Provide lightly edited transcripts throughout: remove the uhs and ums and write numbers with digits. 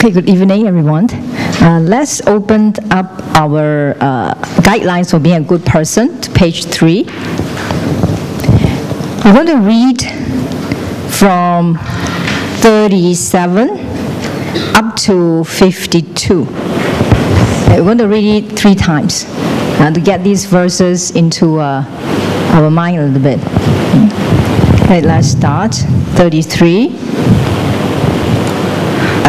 Okay, good evening, everyone. Let's open up our guidelines for being a good person to page 3. I'm going to read from 37 up to 52. Okay, we're going to read it 3 times to get these verses into our mind a little bit. Okay, let's start.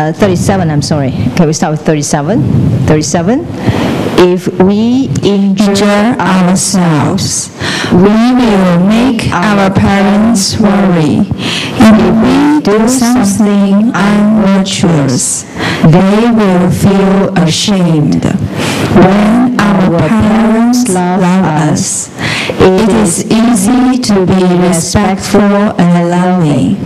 37, I'm sorry. Okay, we start with 37. 37. If we injure ourselves, we will make our parents worry. If we do something unvirtuous, they will feel ashamed. When our parents love us, it is easy to be respectful and loving.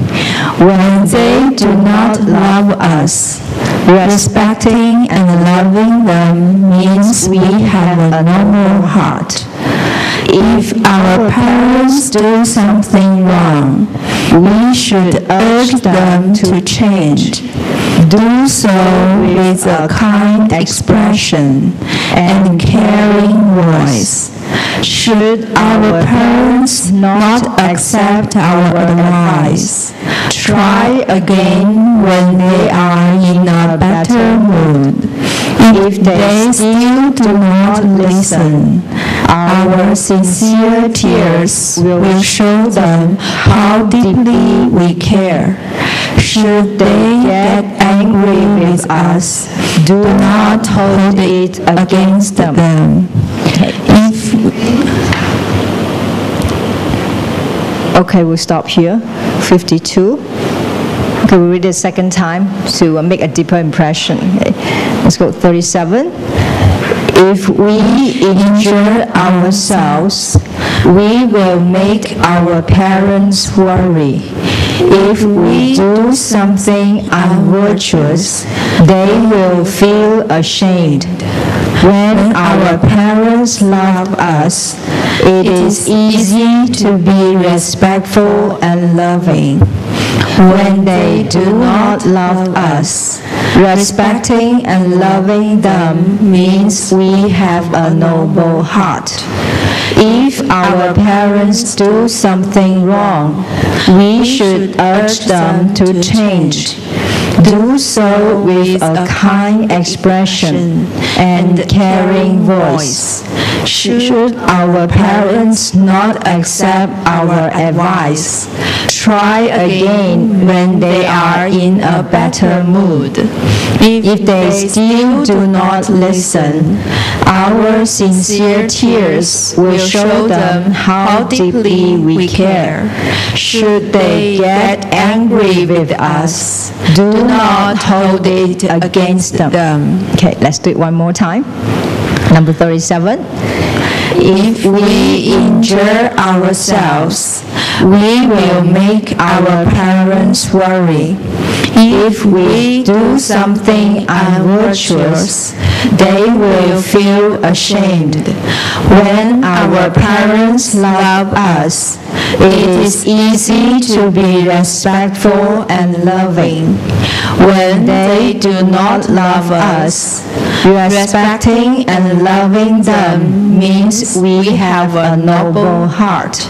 When they do not love us, respecting and loving them means we have a noble heart. If our parents do something wrong, we should urge them to change. Do so with a kind expression and caring voice. Should our parents not accept our advice, try again when they are in a better mood. If they still do not listen, our sincere tears will show them how deeply we care. Should they get angry with us, do not hold it against them. Okay, we'll stop here. 52. Okay, we'll read it a second time to make a deeper impression. Okay. Let's go 37. If we injure ourselves, we will make our parents worry. If we do something unvirtuous, they will feel ashamed. When our parents love us, it is easy to be respectful and loving. When they do not love us, respecting and loving them means we have a noble heart. If our parents do something wrong, we should urge them to change. Do so with a kind expression and caring voice. Should our parents not accept our advice, try again when they are in a better mood. If they still do not listen, our sincere tears will show them how deeply we care. Should they get angry with us, do not hold it against them. Okay, let's do it one more time. Number 37. If we injure ourselves, we will make our parents worry. If we do something unvirtuous, they will feel ashamed. When our parents love us, it is easy to be respectful and loving. When they do not love us, respecting and loving them means we have a noble heart.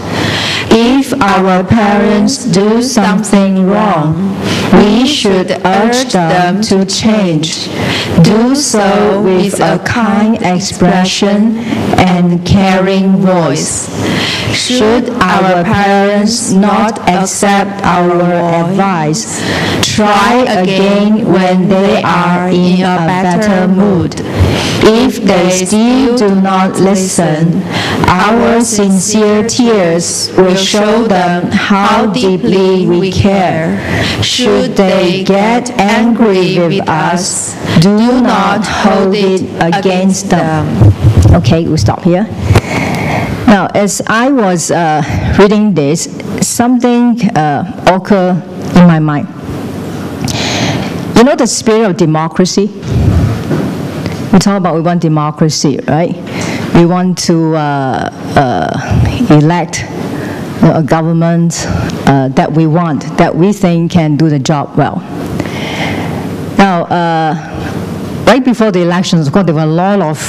If our parents do something wrong, we should urge them to change. Do so with a kind expression and caring voice. Should our parents not accept our advice, try again when they are in a better mood. If they still do not listen, our sincere tears will show them how deeply we care. Should they get angry with us, do not hold it against them. Okay, we'll stop here. Now, as I was reading this, something occurred in my mind. You know the spirit of democracy? We talk about we want democracy, right? We want to elect a government that we want, that we think can do the job well. Now, right before the elections, of course, there were a lot of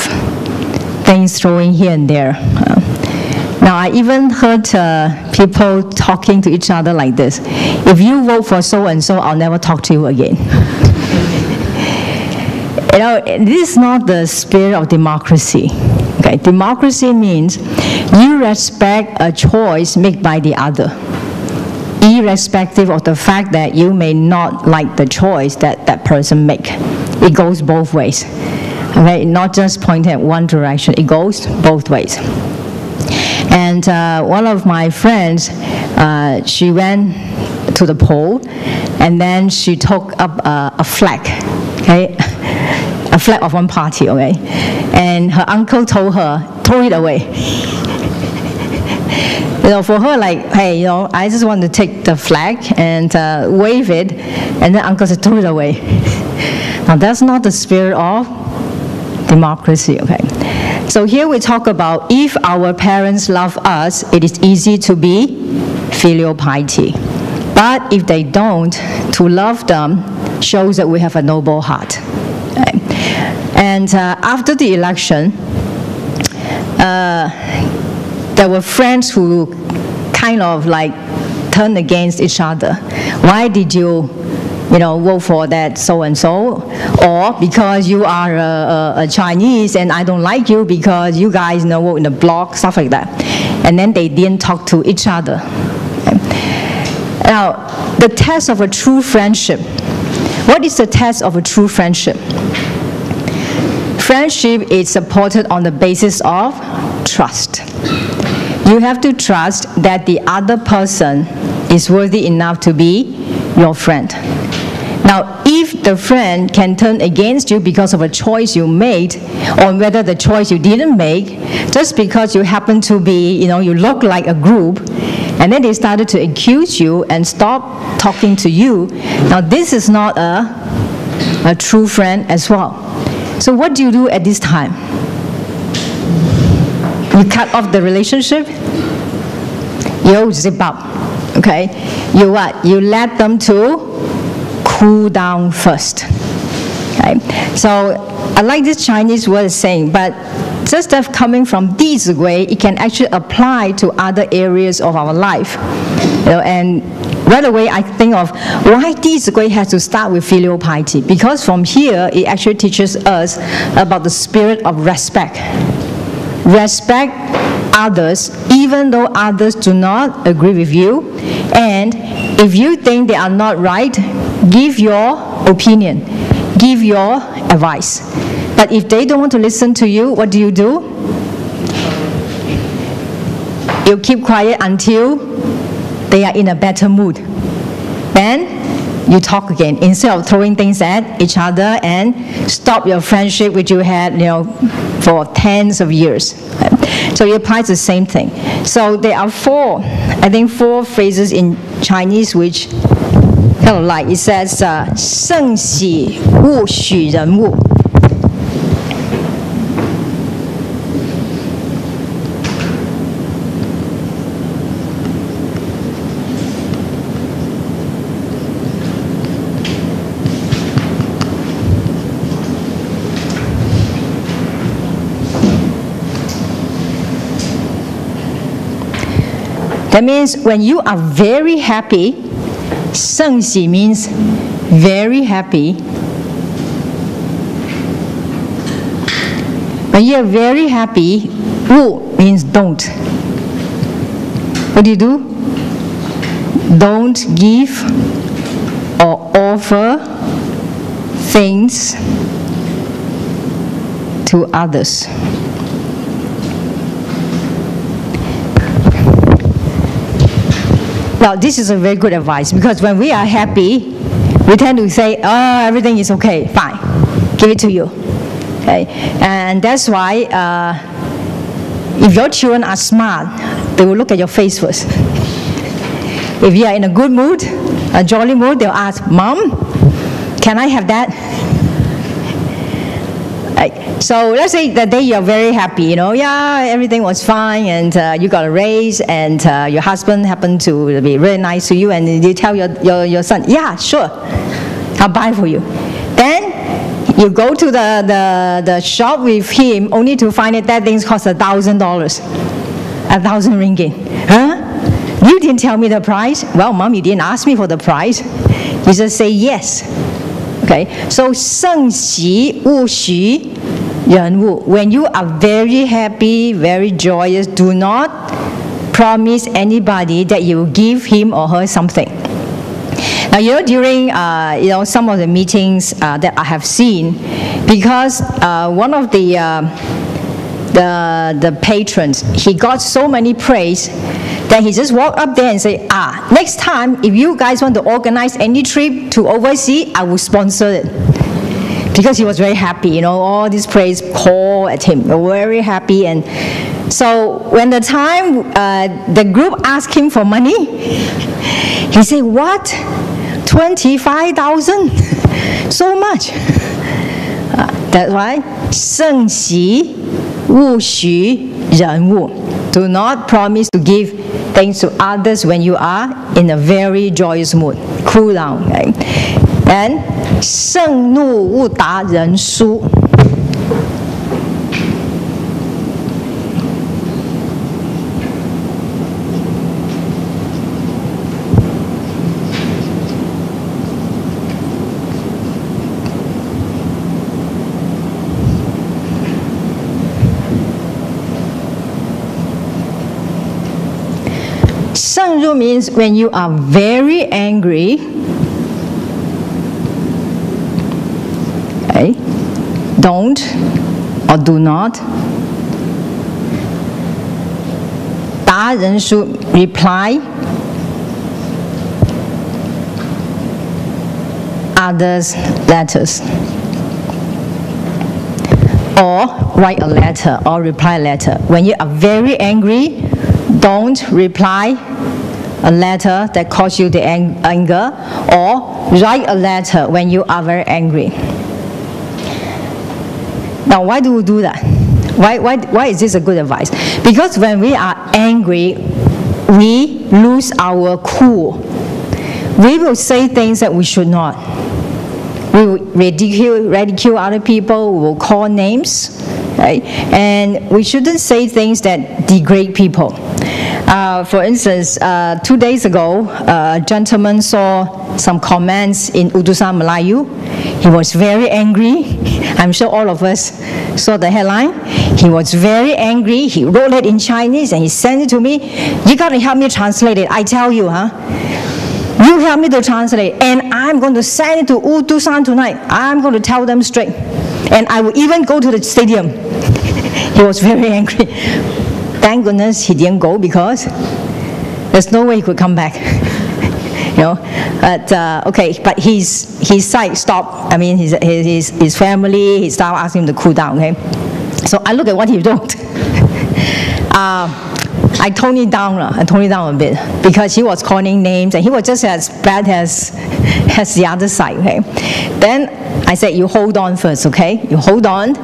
things throwing here and there. Now, I even heard people talking to each other like this. If you vote for so-and-so, I'll never talk to you again. You know, this is not the spirit of democracy. Okay? Democracy means you respect a choice made by the other, irrespective of the fact that you may not like the choice that that person make. It goes both ways. Okay? Not just pointing at one direction. It goes both ways. And one of my friends, she went to the poll, and then she took up a flag, okay? A flag of one party, okay? And her uncle told her, throw it away. You know, for her, like, hey, you know, I just want to take the flag and wave it, and then uncle said, throw it away. Now, that's not the spirit of democracy, okay? So here we talk about if our parents love us, it is easy to be filial piety. But if they don't, to love them shows that we have a noble heart. Okay? And after the election, there were friends who kind of like turned against each other. Why did you vote for that so-and-so? Or because you are a Chinese and I don't like you because you guys vote in the bloc, stuff like that. And then they didn't talk to each other. Okay. Now, the test of a true friendship. What is the test of a true friendship? Friendship is supported on the basis of trust. You have to trust that the other person is worthy enough to be your friend. Now, if the friend can turn against you because of a choice you made, or whether the choice you didn't make, just because you happen to be, you look like a group, and then they started to accuse you and stop talking to you, now this is not a true friend as well. So what do you do at this time? You cut off the relationship? You zip up, okay? You what? You let them to cool down first. Okay? So I like this Chinese word saying, but just that coming from 弟子规, it can actually apply to other areas of our life. And right away I think of why 弟子规 has to start with filial piety, because from here it actually teaches us about the spirit of respect. Respect others even though others do not agree with you, and if you think they are not right, give your opinion, give your advice. But if they don't want to listen to you, what do? You keep quiet until they are in a better mood. Then you talk again, instead of throwing things at each other and stop your friendship which you had for tens of years. So it applies the same thing. So there are four phrases in Chinese which kind of like, it says 胜喜勿许人物. That means when you are very happy, 胜喜 means very happy. When you are very happy, 勿 means don't. What do? Don't give or offer things to others. Now, this is a very good advice, because when we are happy, we tend to say, oh, everything is okay, fine, give it to you. Okay? And that's why if your children are smart, they will look at your face first. If you are in a good mood, a jolly mood, they'll ask, Mom, can I have that? So let's say that day you're very happy, everything was fine, and you got a raise, and your husband happened to be really nice to you, and you tell your son, yeah, sure, I'll buy for you. Then You go to the shop with him only to find that things cost $1,000, 1,000 ringgit. Huh? You didn't tell me the price. Well, Mom, you didn't ask me for the price. You just say yes. Okay. So 盛喜勿许人物. When you are very happy, very joyous, do not promise anybody that you will give him or her something. Now, during some of the meetings that I have seen, because one of the patrons, he got so many praise that he just walked up there and said, next time if you guys want to organize any trip to overseas, I will sponsor it. Because he was very happy, all this praise call at him, very happy. And so when the time the group asked him for money, he said, what? 25,000? So much. That's why 盛喜勿许人物. Do not promise to give things to others when you are in a very joyous mood. Cool down. Okay? And 盛怒勿达人书. Shengru means when you are very angry, okay, don't or do not. 答人书 reply others' letters, or write a letter or reply a letter. When you are very angry, don't reply a letter that causes you the anger, or write a letter when you are very angry. Now, why do we do that? Why is this a good advice? Because when we are angry, we lose our cool. We will say things that we should not. We will ridicule other people, we will call names, right? And we shouldn't say things that degrade people. For instance, 2 days ago, a gentleman saw some comments in Utusan Melayu. He was very angry. I'm sure all of us saw the headline. He was very angry. He wrote it in Chinese and he sent it to me. You got to help me translate it. I tell you, you help me to translate, and I'm going to send it to Utusan tonight. I'm going to tell them straight. And I will even go to the stadium. He was very angry. Thank goodness he didn't go, because there's no way he could come back. But okay, but his side stopped. I mean, his family, his staff asked him to cool down. Okay, so I look at what he wrote. I toned it down a bit, because he was calling names and he was just as bad as the other side. Okay, then I said, you hold on first. Okay, you hold on.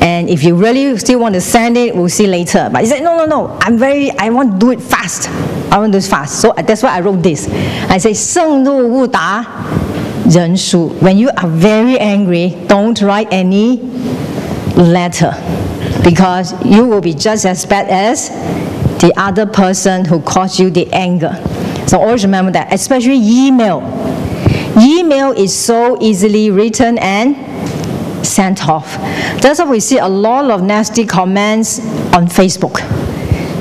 And if you really still want to send it, we'll see later. But he said, no, I want to do it fast. I want to do it fast. So that's why I wrote this. I say, 盛怒勿达人书. When you are very angry, don't write any letter, because you will be just as bad as the other person who caused you the anger. So always remember that, especially email. Email is so easily written and sent off. That's why we see a lot of nasty comments on Facebook,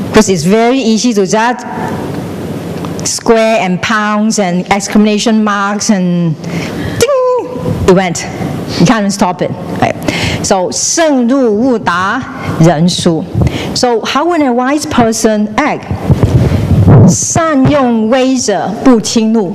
because it's very easy to just square and pounds and exclamation marks and ding, it went. You can't even stop it. Right? So 盛怒勿达人书. So how would a wise person act? 善用威者不轻怒.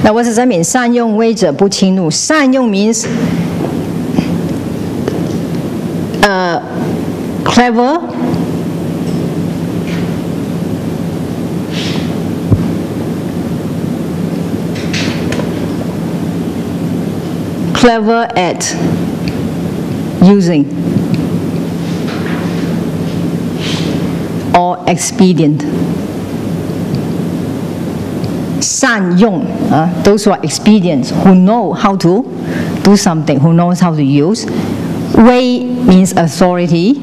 Now, what does that mean? 善用威者不轻怒. 善用 means clever, clever at using or expedient. 善用, those who are expedient, who know how to do something, who knows how to use. 威 means authority.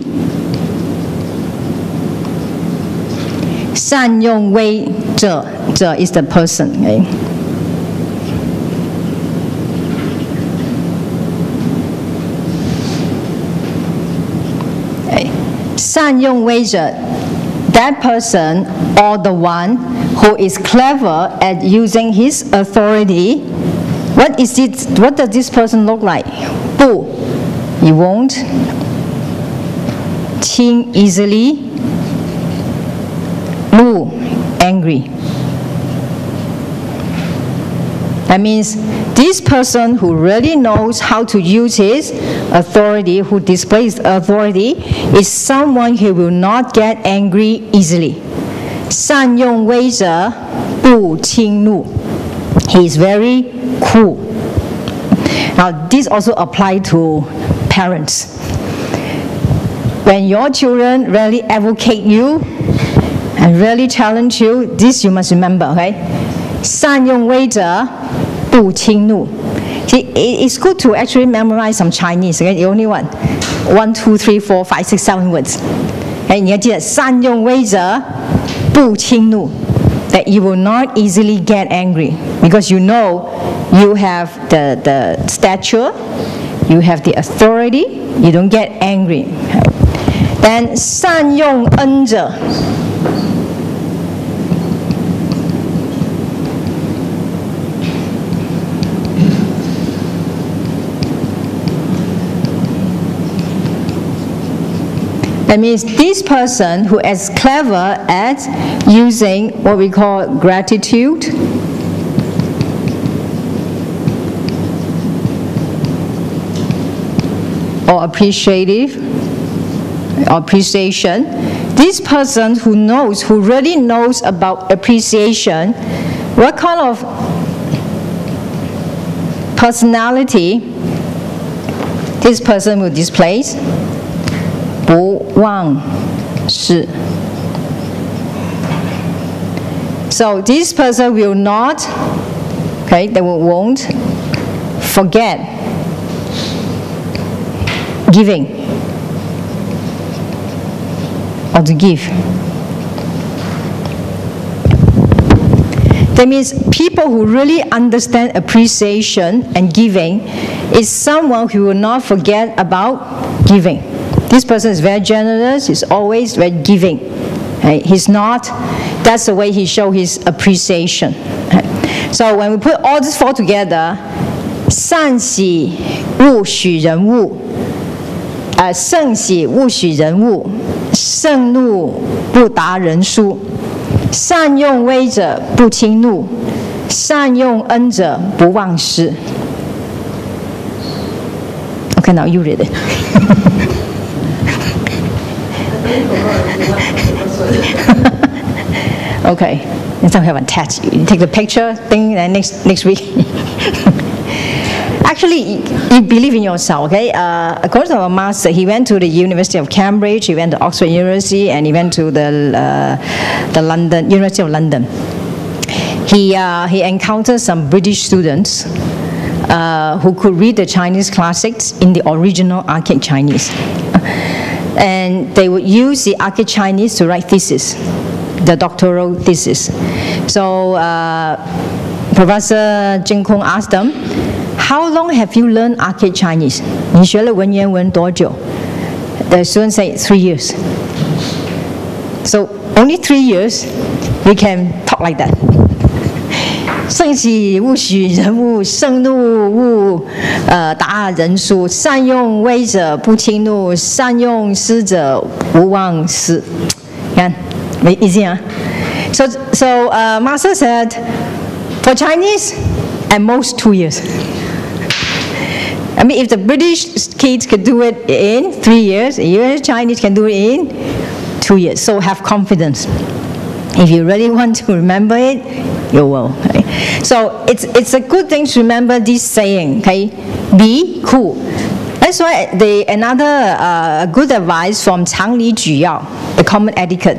善用威者 is the person. Okay? 善用威者 that person or the one who is clever at using his authority. What is it? What does this person look like? 不, he won't. 轻 easily. 怒 angry. That means this person who really knows how to use his authority, who displays authority, is someone who will not get angry easily. 善用威者不轻怒. He is very cool. Now, this also applies to parents. When your children really advocate you and really challenge you, this you must remember, okay? 善用威者不轻怒. See, it's good to actually memorize some Chinese, okay? You only want 1, 2, 3, 4, 5, 6, 7 words. Okay? 你要记得善用威者不轻怒, that you will not easily get angry because you know you have the stature, you have the authority, you don't get angry. Okay? Then 善用恩者. That means this person who is clever at using what we call gratitude, or appreciation. This person who really knows about appreciation, what kind of personality this person will display? 不忘事. So this person will not, okay, they won't forget giving or to give. That means people who really understand appreciation and giving is someone who will not forget about giving. This person is very generous, he's always very giving. Right? He's not, that's the way he shows his appreciation. Right? So when we put all this four together, 善喜勿许人恶, 胜喜勿许人恶, 盛怒不达人书, 善用威者不轻怒, 善用恩者不忘事. Okay, now you read it. Okay, next time we have a test. You take the picture thing, and next week. Actually, you believe in yourself, okay? According to our master, he went to the University of Cambridge, he went to Oxford University, and he went to the University of London. He encountered some British students who could read the Chinese classics in the original archaic Chinese. And they would use the archaic Chinese to write thesis, the doctoral thesis. So Professor Chung asked them, how long have you learned archaic Chinese? 你学了文言文多久? The students say 3 years. So only 3 years, we can talk like that. 胜喜勿许人恶, 盛怒勿达人书, 善用威者不轻怒, 善用师者不忘事. Yan, very easy, huh? So Master said, for Chinese, at most 2 years. I mean, if the British kids could do it in 3 years, US Chinese can do it in 2 years. So have confidence. If you really want to remember it, you will. Okay? So it's a good thing to remember this saying. Okay, Be cool. That's why another good advice from 常理举要, the common etiquette.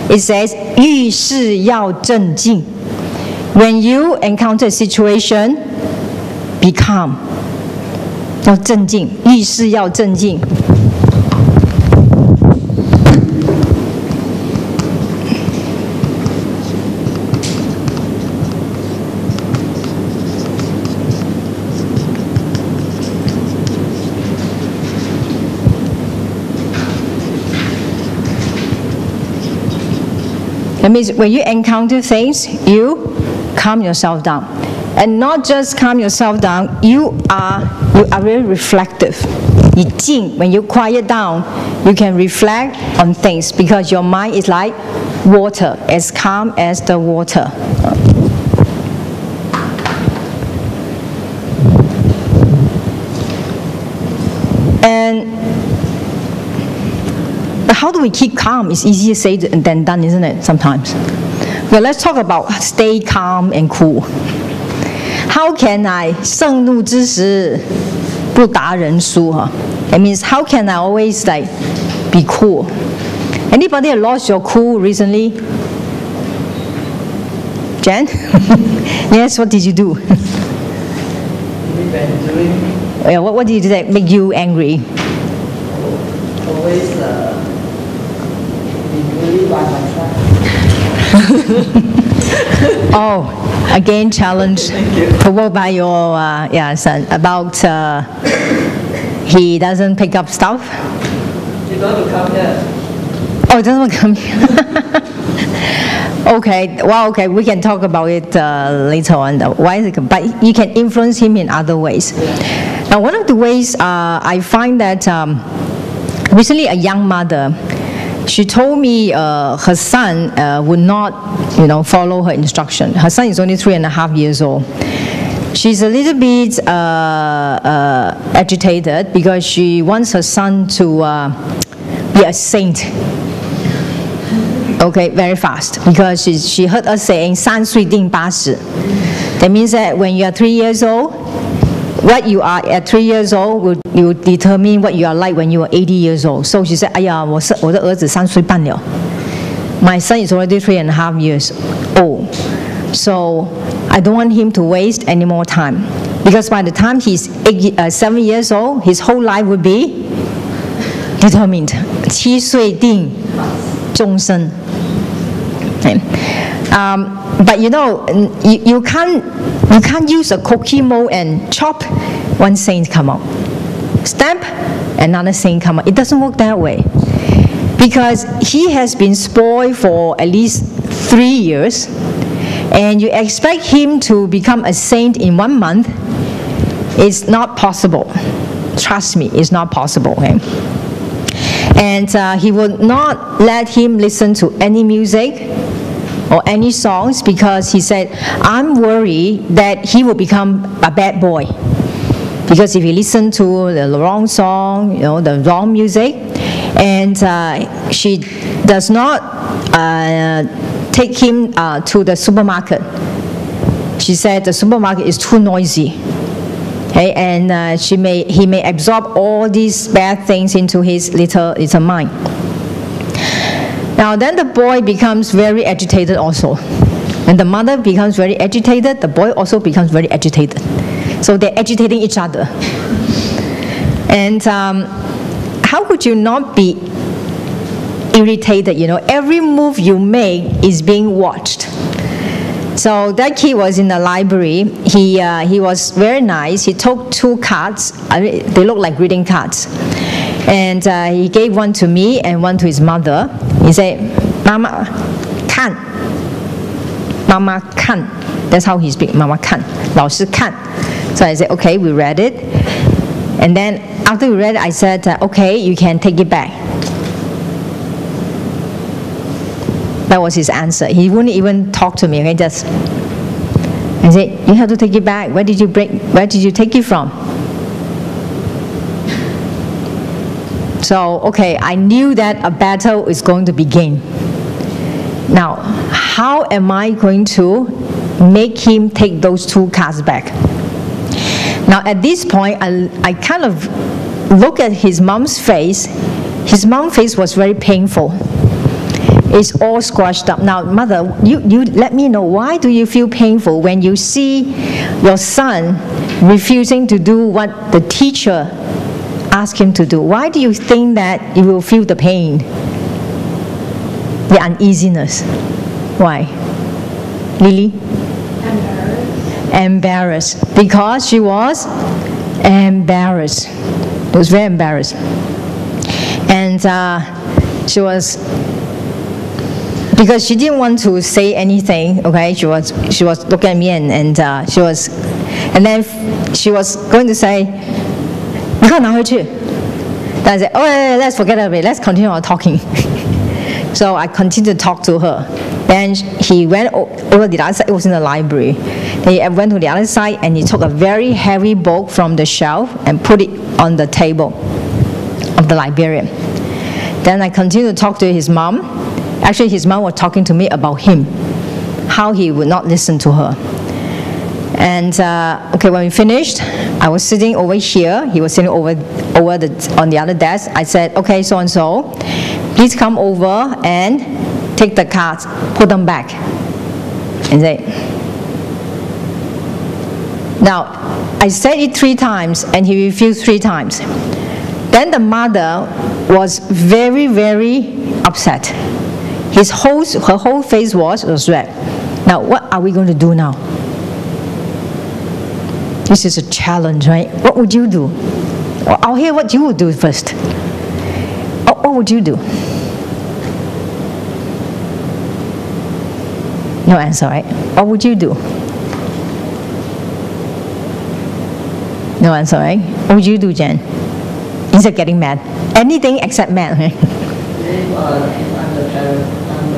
It says, 遇事要镇静. When you encounter a situation, be calm. 要镇静, 遇事要镇静. That means when you encounter things, you calm yourself down. And not just calm yourself down, you are very reflective. 你静, when you quiet down, you can reflect on things because your mind is like water, as calm as the water. And how do we keep calm? It's easier said than done, isn't it, sometimes? Well, let's talk about stay calm and cool. How can I 盛怒之时不达人书? It means how can I always like be cool? Anybody lost your cool recently? Jen? Yes, what did you do? Yeah, what did you do that make you angry? Always be bullied by myself. Oh, again challenge provoked by your son about he doesn't pick up stuff. You don't want to come here. Oh, it doesn't want to come here. Okay, well, okay, we can talk about it later on. Why is it? But you can influence him in other ways. Now, one of the ways I find that recently a young mother, she told me her son would not, follow her instruction. Her son is only 3.5 years old. She's a little bit agitated because she wants her son to be a saint. Okay, very fast, because she heard us saying 3岁定80. That means that when you are 3 years old, what you are at 3 years old will determine what you are like when you are 80 years old. So she said, 哎呀，我的儿子3岁半了. My son is already 3.5 years old. So I don't want him to waste any more time. Because by the time he's 7 years old, his whole life will be determined. 7岁定终身. But you can't use a cookie mold and chop, one saint come out. Stamp, another saint come out. It doesn't work that way. Because he has been spoiled for at least 3 years, and you expect him to become a saint in 1 month, it's not possible. Trust me, it's not possible. Okay? And he would not let him listen to any music or any songs because he said, I'm worried that he will become a bad boy. Because if he listens to the wrong song, the wrong music, and she does not take him to the supermarket. She said the supermarket is too noisy. Okay, and he may absorb all these bad things into his little mind. Now then the boy becomes very agitated also. When the mother becomes very agitated, the boy also becomes very agitated. So they're agitating each other. And how could you not be irritated? Every move you make is being watched. So that kid was in the library. He was very nice. He took 2 cards. They look like greeting cards. And he gave one to me and one to his mother. He said, Mama, kan. Mama, kan. That's how he speaks. Mama, kan. 老师看. So I said, okay, we read it. And then after we read it, I said, okay, you can take it back. That was his answer. He wouldn't even talk to me. Okay, just I said, you have to take it back. Where did you take it from? So, okay, I knew that a battle is going to begin. Now, how am I going to make him take those 2 cards back? Now at this point, I kind of look at his mom's face. His mom's face was very painful. It's all scratched up. Now, mother, you let me know, why do you feel painful when you see your son refusing to do what the teacher asked him to do? Why do you think that you will feel the pain, the uneasiness? Why? Lily? Embarrassed. Because she was embarrassed. She was very embarrassed. And she was, because she didn't want to say anything, okay, she was looking at me and then she was going to say, 你快拿回去. Then I said, oh, let's forget about it, let's continue our talking. So I continued to talk to her. Then he went over the other side. It was in the library. He went to the other side and he took a very heavy book from the shelf and put it on the table of the librarian. Then I continued to talk to his mom. Actually, his mom was talking to me about him, how he would not listen to her. And okay, when we finished, I was sitting over here. He was sitting on the other desk. I said, okay, so and so, please come over and take the cards, put them back. And say, now, I said it 3 times and he refused 3 times. Then the mother was very, very upset. Her whole face was red. Now, what are we going to do now? This is a challenge, right? What would you do? I'll hear what you would do first. What would you do? No answer, right? What would you do? No answer, right? What would you do, Jen? Instead of getting mad. Anything except mad, right?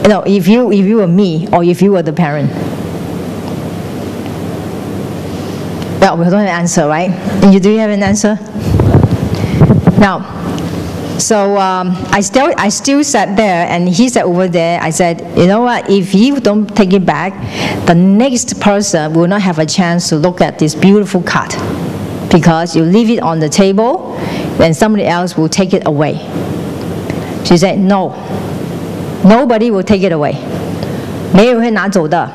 No, if you were me or if you were the parent. Well, we don't have an answer, right? Do you have an answer? Now, so I still sat there and he sat over there. I said, you know what, if you don't take it back, the next person will not have a chance to look at this beautiful card, because you leave it on the table and somebody else will take it away. She said, no, nobody will take it away. 没有人会拿走的.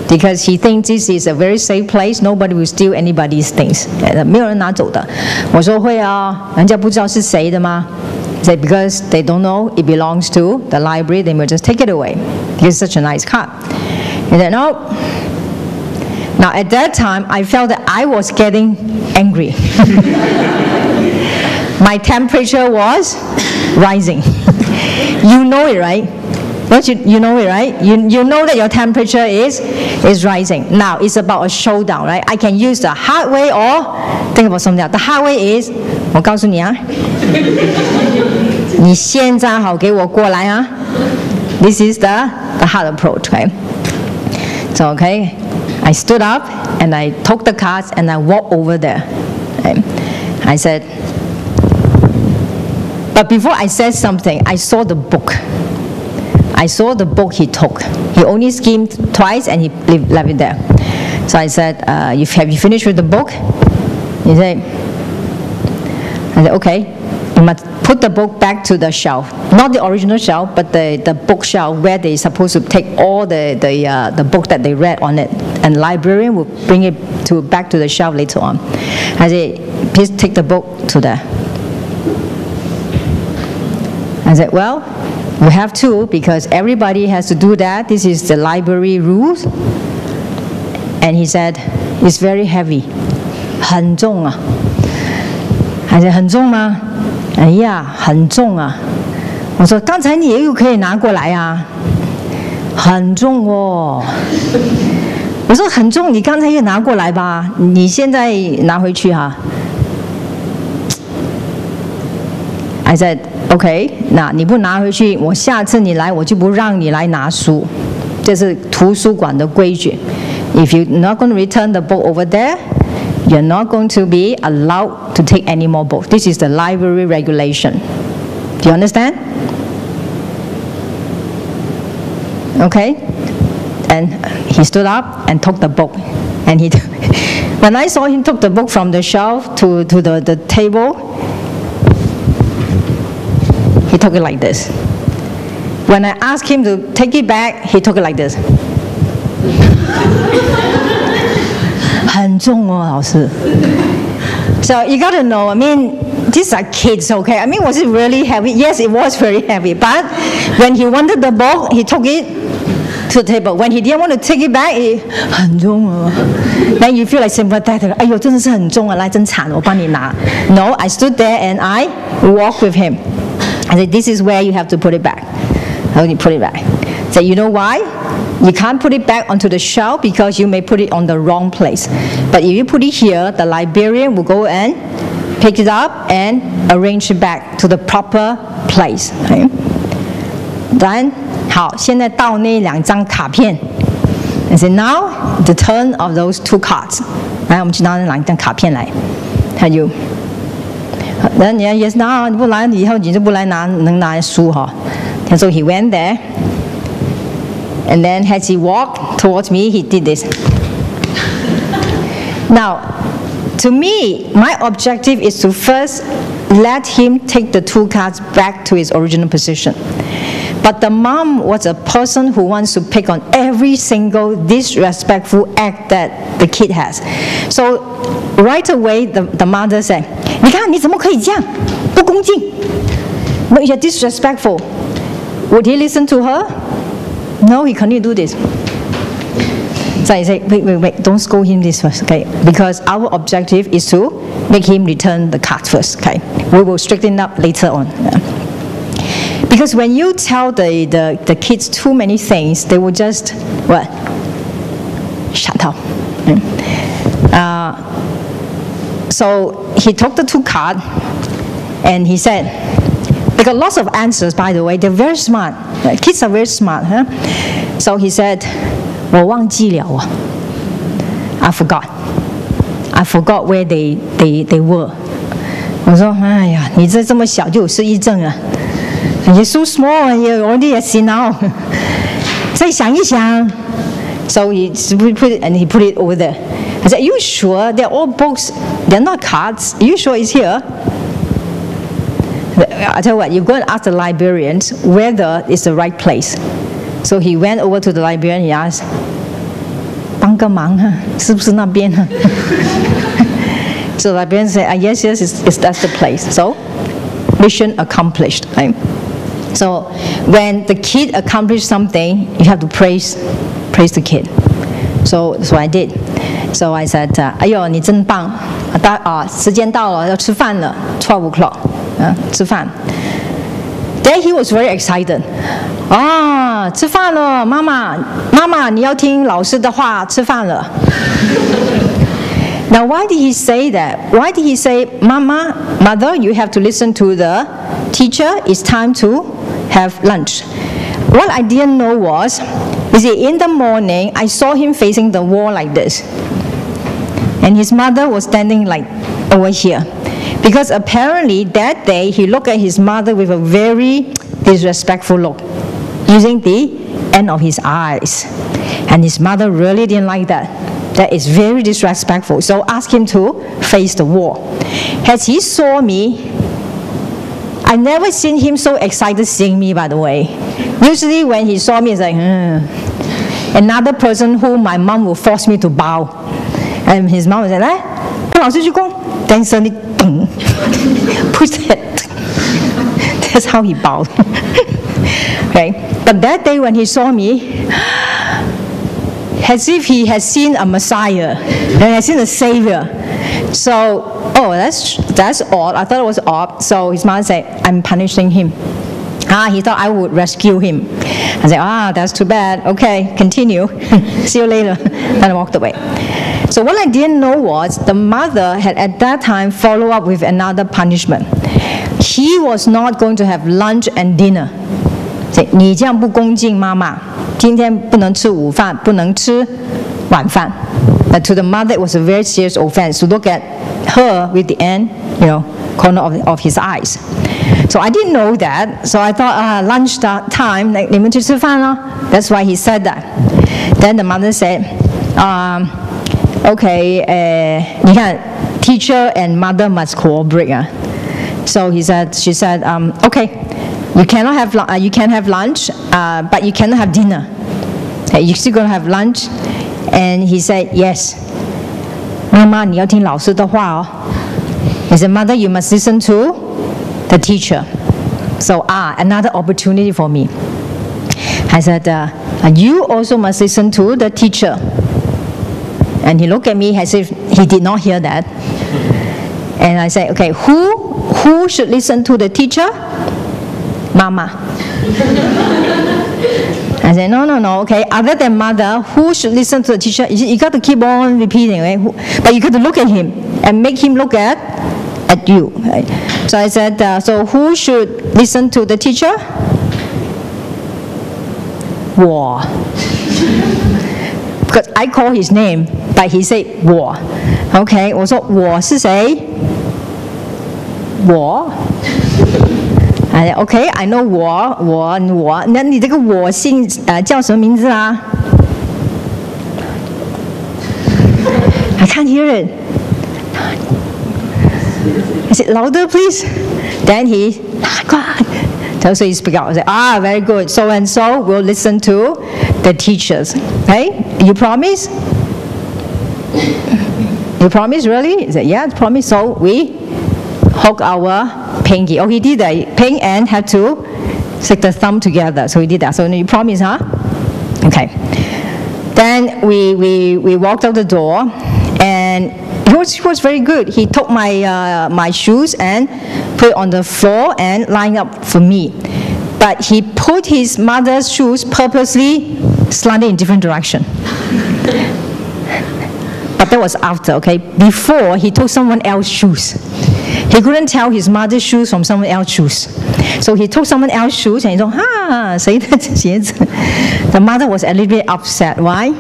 Because he thinks this is a very safe place, nobody will steal anybody's things. 没有人拿走的. 我说会啊，人家不知道是谁的吗? He said, because they don't know it belongs to the library, they will just take it away. It's such a nice card. He said, no. Now at that time, I felt that I was getting angry. My temperature was rising. You know it, right? Don't you know it, right? You know that your temperature is rising. Now it's about a showdown, right? I can use the hard way or think about something else. The hard way is, 我告诉你啊，你现在好给我过来啊。This is the hard approach, okay? So okay, I stood up and I took the cards and I walked over there. Okay? I said, but before I said something, I saw the book. I saw the book he took. He only skimmed twice and he left it there. So I said, have you finished with the book? He said, I said, okay. You must put the book back to the shelf. Not the original shelf, but the bookshelf where they're supposed to take all the book that they read on it. And the librarian will bring it back to the shelf later on. I said, please take the book to there. I said, well, we have to, because everybody has to do that. This is the library rules. And he said, it's very heavy. 很重啊. I said, 很重吗? 哎呀，很重啊. 我说，刚才你也有可以拿过来啊。很重哦。我说很重，你刚才也拿过来吧，你现在拿回去哈。I said, okay, 那你不拿回去，我下次你来，我就不让你来拿书。这是图书馆的规矩。If you're not going to return the book over there, you're not going to be allowed to take any more books. This is the library regulation. Do you understand? Okay? And he stood up and took the book. And he, When I saw him took the book from the shelf to the table, he took it like this. When I asked him to take it back, he took it like this. 很重哦，老师。So you got to know, I mean, these are kids, okay? I mean, was it really heavy? Yes, it was very heavy. But when he wanted the book, he took it to the table. When he didn't want to take it back, 很重哦。Then you feel like sympathetic. 哎呦，真的是很重啊，来，真惨，我帮你拿。No, I stood there and I walked with him. I said, this is where you have to put it back. How do you put it back? So you know why? You can't put it back onto the shelf because you may put it on the wrong place. But if you put it here, the librarian will go and pick it up and arrange it back to the proper place. Okay? Then, 好，现在到那2张卡片。I said, now the turn of those 2 cards. 来，我们去拿那2张卡片来。还有，那你也是拿，你不来以后你就不来拿，能拿书哈。And so he went there. And then as he walked towards me, he did this. Now, to me, my objective is to first let him take the 2 cards back to his original position. But the mom was a person who wants to pick on every single disrespectful act that the kid has. So right away, the mother said, 你看你怎么可以这样？不恭敬。No, you're disrespectful. Would he listen to her? No, he couldn't do this. So I say, wait, don't scold him this first, okay? Because our objective is to make him return the card first, okay? We will straighten up later on. Yeah. Because when you tell the kids too many things, they will just, what? Shut up. So he took the 2 cards and he said, they got lots of answers, by the way. They're very smart. Kids are very smart, huh? So he said, 我忘记了啊 I forgot. I forgot where they were. 我说，哎呀，你这么小就有失忆症啊 You're so small and you already see now. 再想一想 So he put it, and he put it over there. I said, are you sure? They're all books. They're not cards. Are you sure it's here? I tell you what, you're going to ask the librarians whether it's the right place. So he went over to the librarian and he asked, 帮个忙啊，是不是那边啊 So the librarian said, yes, that's the place. So mission accomplished. Right? So when the kid accomplished something, you have to praise the kid. So that's what I did. So I said, 哎呦，你真棒！时间到了，要吃饭了 ，12 o'clock. 吃饭 Then he was very excited. 啊，吃饭了，妈妈，你要听老师的话，吃饭了。Now, why did he say that? Why did he say, Mother, you have to listen to the teacher. It's time to have lunch. What I didn't know was, you see, in the morning, I saw him facing the wall like this. And his mother was standing like over here. Because apparently that day he looked at his mother with a very disrespectful look, using the end of his eyes. And his mother really didn't like that. That is very disrespectful. So ask him to face the wall. As he saw me, I never seen him so excited seeing me, by the way. Usually when he saw me, it's like, Another person who my mom will force me to bow. And his mom would say, 来，跟老师鞠躬。Then suddenly, push that. That's how he bowed. Okay? But that day when he saw me, as if he had seen a Messiah and had seen a Savior. So, that's odd. I thought it was odd. So his mother said, I'm punishing him. He thought I would rescue him. I said, that's too bad. Okay, continue. See you later. Then I walked away. So what I didn't know was the mother had at that time followed up with another punishment. He was not going to have lunch and dinner. 你这样不恭敬妈妈，今天不能吃午饭，不能吃晚饭。But to the mother, it was a very serious offense to look at her with the end, corner of his eyes. So I didn't know that. So I thought, lunch time, 你们去吃饭咯。That's why he said that. Then the mother said, Okay, 你看 teacher and mother must cooperate. So she said, okay, you can have lunch, but you cannot have dinner. Okay, you still gonna have lunch? And he said, yes. 妈妈，你要听老师的话哦。He said, mother, you must listen to the teacher. So another opportunity for me. I said, you also must listen to the teacher. And he looked at me as if he did not hear that. And I said, okay, who should listen to the teacher? Mama. I said, no, okay, other than mother, who should listen to the teacher? You got to keep on repeating, right? But you got to look at him and make him look at you. Right? So I said, so who should listen to the teacher? 我. Because I call his name, but he said 我. Okay, 我说我是谁? 我. I said, okay, I know 我. 那你这个我姓叫什么名字啊? I can't hear it. I said, louder, please. Then he, God. So he speak out. I said, very good. So and so will listen to the teachers. Okay? You promise? You promise, really? He said, yeah, promise. So we hook our pinky. Oh, he did that. Pink and had to stick the thumb together. So he did that. So you promise, huh? Okay. Then we walked out the door, and he was very good. He took my shoes and put it on the floor and lined up for me. But he put his mother's shoes purposely slanted in different direction. But that was after, okay? Before, he took someone else's shoes. He couldn't tell his mother's shoes from someone else's shoes. So he took someone else's shoes and he thought, 谁的鞋子? The mother was a little bit upset. Why?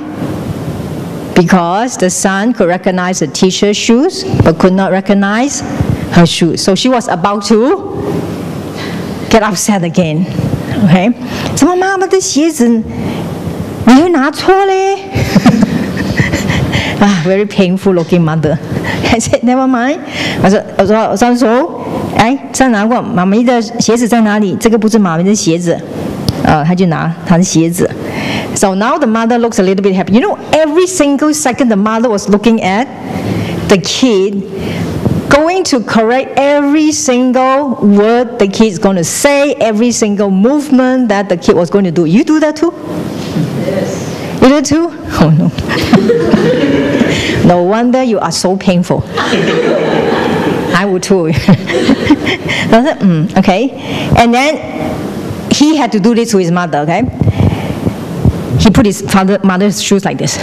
Because the son could recognize the teacher's shoes, but could not recognize her shoes. So she was about to get upset again. Okay? 怎么妈妈的鞋子你会拿错嘞? Very painful looking mother. I said, never mind. 我说三叔，哎，再拿过妈咪的鞋子在哪里？这个不是妈咪的鞋子。他就拿他的鞋子。So now the mother looks a little bit happy. You know, every single second the mother was looking at the kid, going to correct every single word the kid is going to say, every single movement that the kid was going to do. You do that too? Yes. You do too? Oh no. No wonder you are so painful. I would too. I said, okay. And then he had to do this to his mother, okay? He put his mother's shoes like this.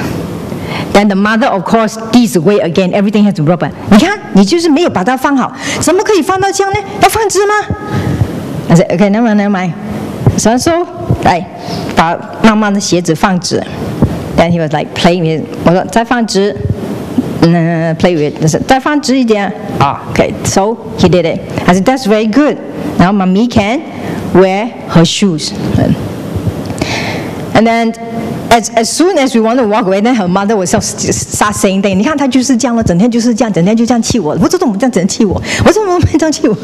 Then the mother, of course,弟子规 again. Everything has to be proper. 你看，你就是没有把它放好，怎么可以放到这样呢？要放直吗？ I said, okay, never mind. So 来把妈妈的鞋子放直。Then he was like playing with it. 我说再放直，play with it. 再放直一点。Okay, so he did it. I said, that's very good. Now mommy can wear her shoes. And then as soon as we want to walk away, then her mother will start saying things. 你看她就是这样了，整天就是这样，整天就这样气我。我怎么这样整气我？我怎么这样气我？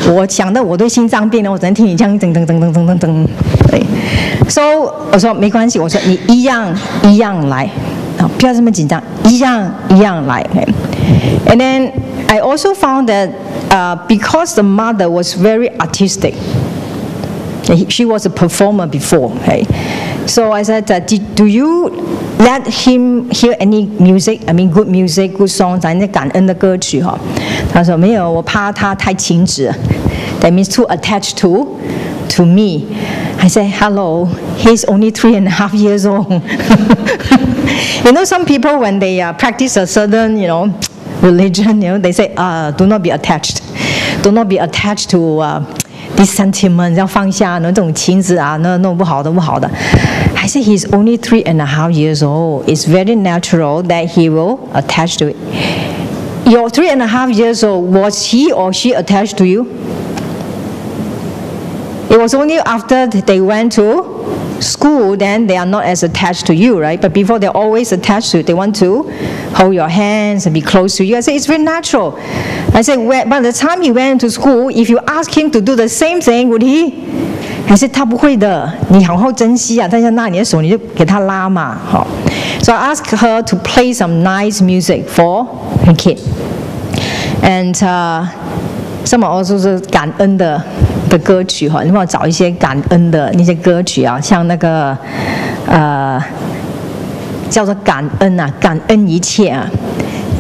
我想到我对心脏病了，我整天听你这样噔。对 ，so 我说没关系，我说你一样来，不要这么紧张，一样来。Okay? And then I also found that because the mother was very artistic. She was a performer before. Okay? So I said, do you let him hear any music? I mean, good music, good songs. 那感恩的歌曲哈。他说没有，我怕他太情执。That means too attached to me. I said, hello, he's only 3.5 years old. You know, some people when they practice a certain, religion, they say, do not be attached. Do not be attached to this sentiment. 要放下那种情执啊，那不好的。I said he's only 3.5 years old. It's very natural that he will attach to it. You're 3.5 years old. Was he or she attached to you? It was only after they went to school, then they are not as attached to you, right? But before, they're always attached to you. They want to hold your hands and be close to you. I say, it's very natural. I say, by the time he went to school, if you ask him to do the same thing, would he? I said, 他不会的，你好好珍惜啊，他想拿你的手，你就给他拉嘛，好。So I asked her to play some nice music for her kid. And some also 是感恩的歌曲哈，你帮我找一些感恩的那些歌曲啊，像那个叫做感恩啊，感恩一切啊，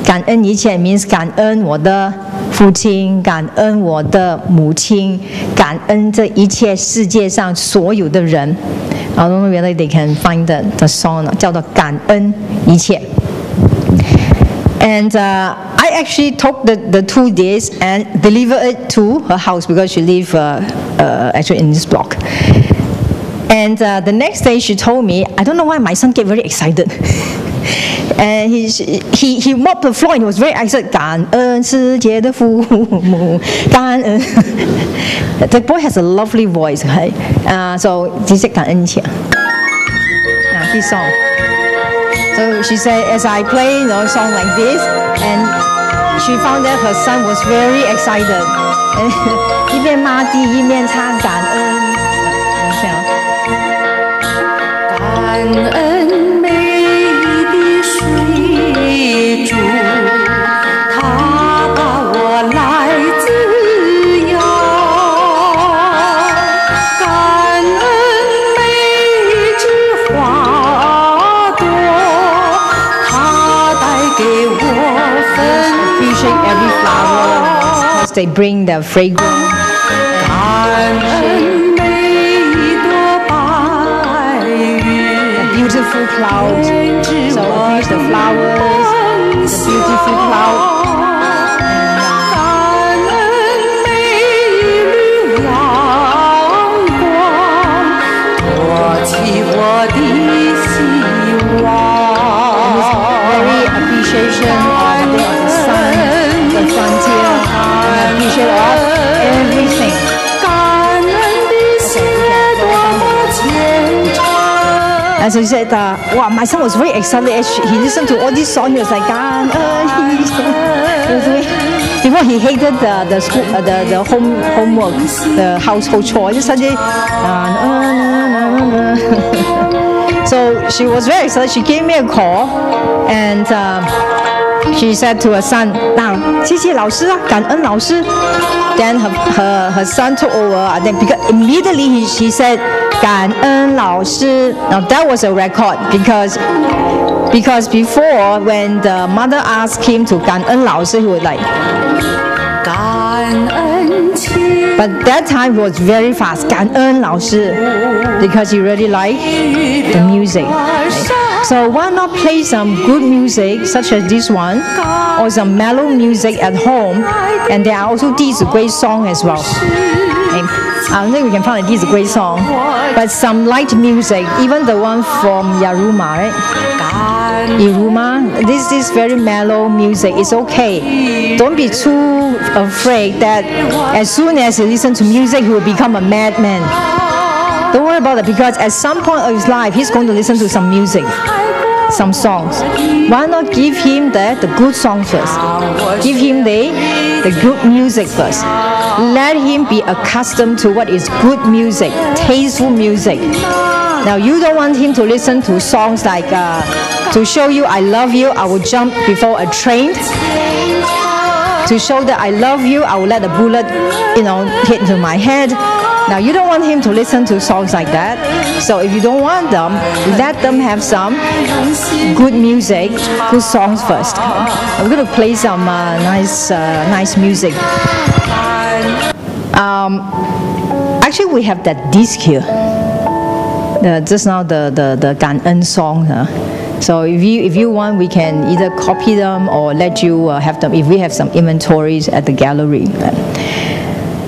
感恩一切 means 感恩我的父亲，感恩我的母亲，感恩这一切世界上所有的人。I don't know whether they can find the song 叫做感恩一切。And I actually took the 2 days and delivered it to her house because she lives actually in this block. And the next day she told me, I don't know why my son get very excited. And he mopped the floor and he was very excited. 感恩世界的父母，感恩。The boy has a lovely voice, okay? So 只識感恩一切。This song. So she said, as I play a song like this, and she found that her son was very excited. 一边抹地一边唱感恩。感恩美的水珠，它把我来滋养。感恩每枝花朵，它带给我芬。Appreciate every flower because they bring the fragrance. 感恩每朵白云。Beautiful cloud. So appreciate the flowers, the beautiful cloud. 感恩美丽阳光，托起我的希望。Very appreciation of the sun, the frontier, and appreciate of everything. 感恩的心多么虔诚。And so he said, wow, my son was very excited as he listened to all these songs. He was like, before he hated the school, the homework, the household chore. Just suddenly, so she was very excited. She gave me a call, and she said to her son, "Now, 谢谢老师啊，感恩老师." Then her son took over. Then because immediately she said, 感恩老师. Now that was a record because before when the mother asked him to 感恩老师, he would like 感恩亲. But that time he was very fast. 感恩老师 because he really liked the music. So why not play some good music such as this one, or some mellow music at home? And there are also 弟子规 song as well. I don't think we can find a 弟子规 song, but some light music, even the one from Yaruma, right? Iruma, this is very mellow music. It's okay. Don't be too afraid that as soon as he listens to music, he will become a madman. Don't worry about it, because at some point of his life, he's going to listen to some music, some songs. Why not give him the good song first? Give him the good music first. Let him be accustomed to what is good music, tasteful music. Now, you don't want him to listen to songs like to show you I love you, I will jump before a train. To show that I love you, I will let a bullet, hit into my head. Now, you don't want him to listen to songs like that. So if you don't want them, let them have some good music, good songs first. We're going to play some nice music. Actually, we have that disc here. Just now the 感恩 song. So if you want, we can either copy them or let you have them if we have some inventories at the gallery.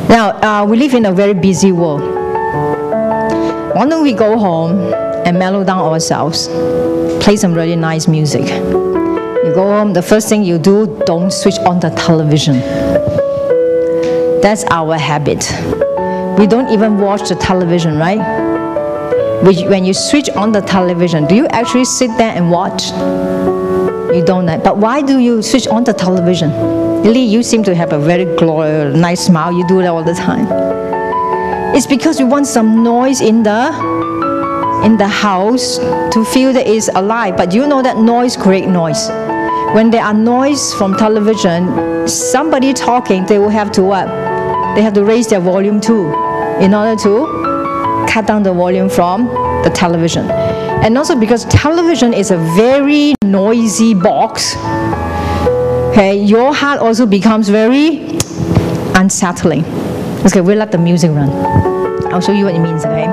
Now, we live in a very busy world. Why don't we go home and mellow down ourselves, play some really nice music. You go home, the first thing you do, don't switch on the television. That's our habit. We don't even watch the television, right? when you switch on the television, do you actually sit there and watch? You don't. But why do you switch on the television? Really, you seem to have a very nice smile. You do that all the time. It's because you want some noise in the house to feel that it's alive. But you know that noise creates noise. When there are noise from television, somebody talking, they will have to what? They have to raise their volume too, in order to cut down the volume from the television. And also because television is a very noisy box, okay, your heart also becomes very unsettling. Okay, we'll let the music run. I'll show you what it means, okay?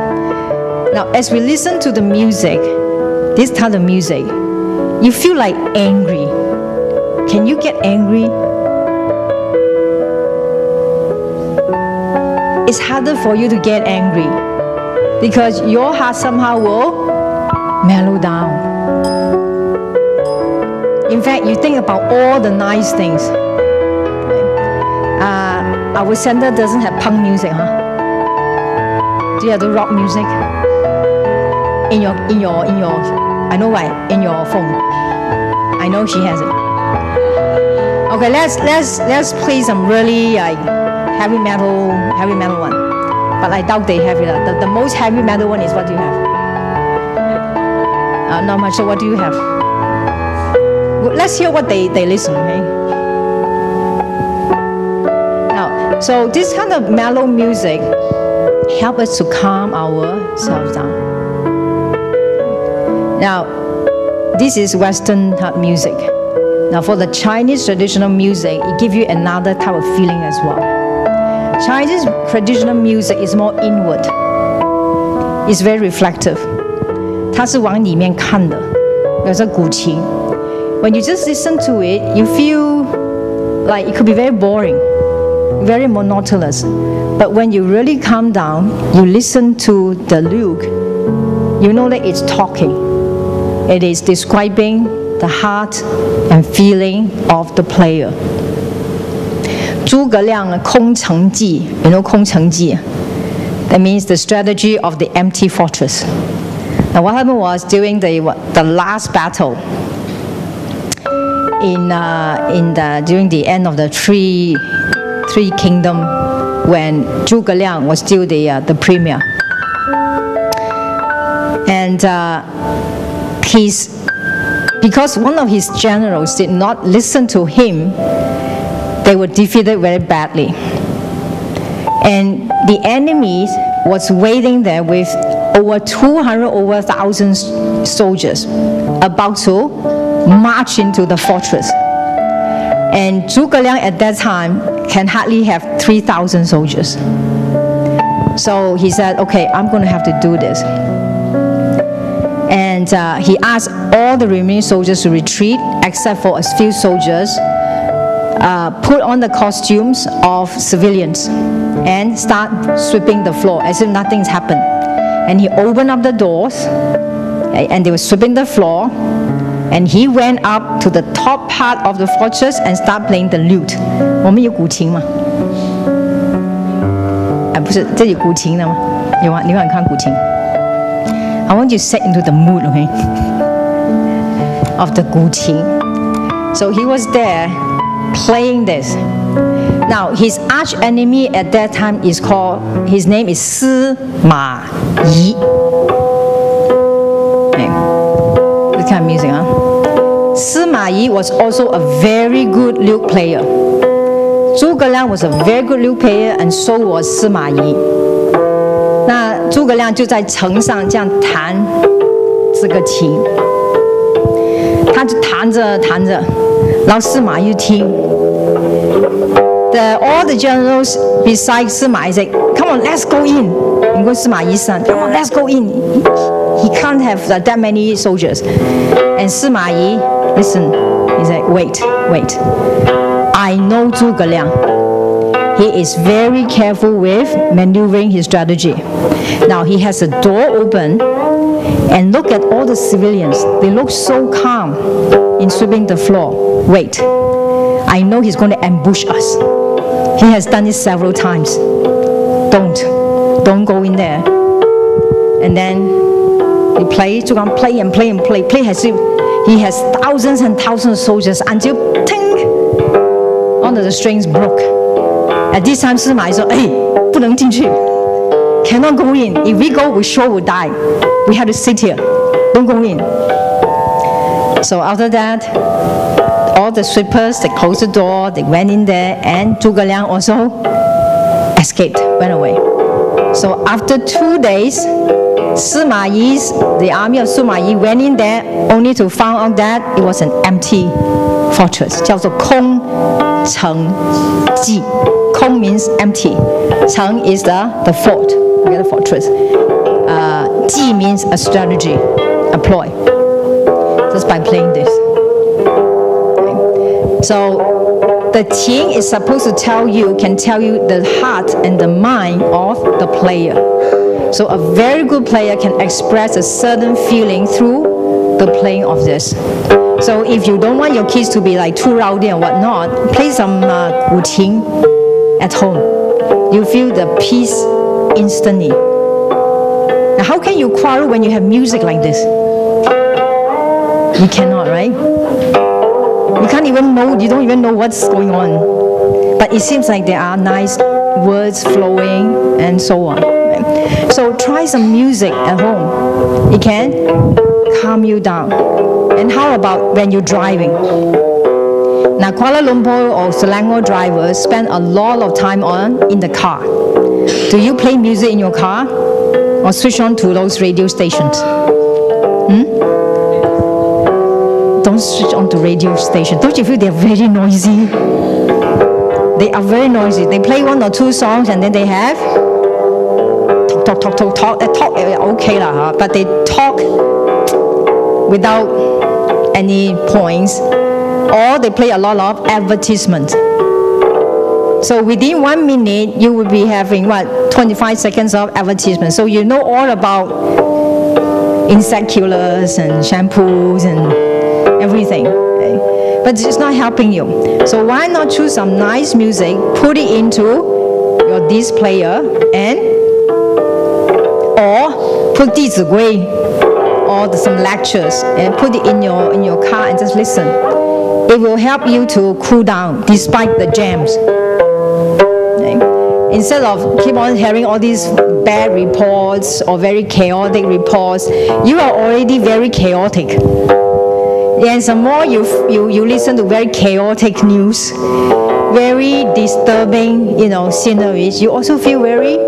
Now, as we listen to the music, this type of music, you feel like angry. Can you get angry? It's harder for you to get angry because your heart somehow will mellow down. In fact, you think about all the nice things. Our center doesn't have punk music, huh? Do you have the rock music? In your, I know why, in your phone. I know she has it. Okay, let's play some really heavy metal one. But I doubt they have it. The most heavy metal one is what do you have? Not much. So what do you have? Well, let's hear what they listen, okay? Now, so this kind of mellow music help us to calm ourselves down. Now, this is Western type music. Now, for the Chinese traditional music, it gives you another type of feeling as well. Chinese traditional music is more inward. It's very reflective. 它是往里面看的，有时候古琴。When you just listen to it, you feel like it could be very boring, very monotonous. But when you really calm down, you listen to the lute, you know that it's talking. It is describing the heart and feeling of the player. 诸葛亮空城计 you know 空城计 that means the strategy of the empty fortress. Now what happened was during the last battle during the end of the three kingdom when Zhuge Liang was still the premier. And because one of his generals did not listen to him, they were defeated very badly. And the enemy was waiting there with over 1,000 soldiers about to march into the fortress. And Zhuge Liang at that time can hardly have 3,000 soldiers. So he said, okay, I'm going to have to do this. And he asked all the remaining soldiers to retreat, except for a few soldiers, put on the costumes of civilians and start sweeping the floor as if nothing's happened. And he opened up the doors, and they were sweeping the floor, and he went up to the top part of the fortress and started playing the lute. 我们有古琴吗？不是，这有古琴的吗？有啊，你有看古琴？ I want you to set into the mood, okay, of the 古琴. So he was there playing this. Now his arch enemy at that time is his name is 司马懿. Okay. This kind of music, huh? 司马懿 was also a very good lute player. 诸葛亮 was a very good lute player, and so was 司马懿. 那诸葛亮就在城上这样弹这个琴，他就弹着弹着，然后司马懿听。All the generals besides 司马懿 said, "Come on, let's go in." 你跟司马懿上 ，Come on, let's go in. He can't have that many soldiers. And 司马懿 listen, he said, "Wait, wait. I know 诸葛亮. He is very careful with maneuvering his strategy. Now he has a door open, and look at all the civilians. They look so calm in sweeping the floor. Wait, I know he's going to ambush us. He has done it several times. Don't go in there." And then He play, play and play and play, play as if he has thousands and thousands of soldiers until ting, all of the strings broke. At this time, 司马懿说：“哎，不能进去 ，cannot go in. If we go, we sure will die. We have to sit here. Don't go in." So after that, all the sweepers, they closed the door, they went in there, and Zhuge Liang also escaped, went away. So after 2 days, the army of Sima Yi went in there only to find out that it was an empty fortress. 叫做空城计. Kong means empty. Cheng is the fort, the fortress. Ji means a strategy, a ploy. Just by playing this. Okay. So the Qing is supposed to can tell you the heart and the mind of the player. So a very good player can express a certain feeling through the playing of this. So if you don't want your kids to be like too rowdy and whatnot, play some Wu Qing at home. You feel the peace instantly. Now how can you quarrel when you have music like this? You cannot, right? You can't even know, you don't even know what's going on. But it seems like there are nice words flowing and so on. Right? So try some music at home. It can calm you down. And how about when you're driving? Now Kuala Lumpur or Selangor drivers spend a lot of time in the car. Do you play music in your car? Or switch on to those radio stations? Don't switch on to radio stations. Don't you feel they're very noisy? They are very noisy. They play 1 or 2 songs and then they have talk. Okay lah, but they talk without any points. Or they play a lot of advertisements. So within 1 minute, you will be having 25 seconds of advertisement. So you know all about insect killers and shampoos and everything. Okay? But it's not helping you. So why not choose some nice music, put it into your disc player, or put 弟子规 or some lectures and put it in your car and just listen. It will help you to cool down despite the jams. Okay? Instead of keep on hearing all these bad reports or very chaotic reports, you are already very chaotic. And some more you listen to very chaotic news, very disturbing, sceneries, you also feel very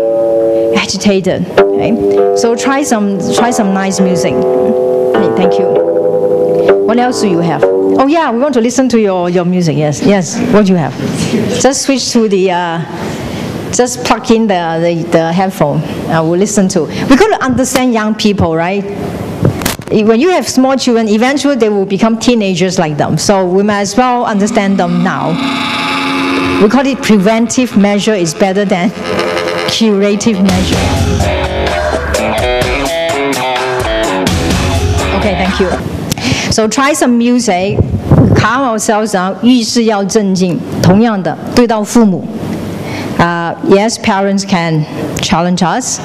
agitated. Okay? So try some nice music. Okay, thank you. What else do you have? Oh yeah, we want to listen to your music. Yes. What do you have? Just switch to just plug in the headphone. We'll listen to. We've got to understand young people, right? When you have small children, eventually they will become teenagers like them. So we might as well understand them now. We call it preventive measure is better than curative measure. Okay, thank you. So try some music, calm ourselves down. 遇事要镇静。同样的，对到父母。Yes, parents can challenge us.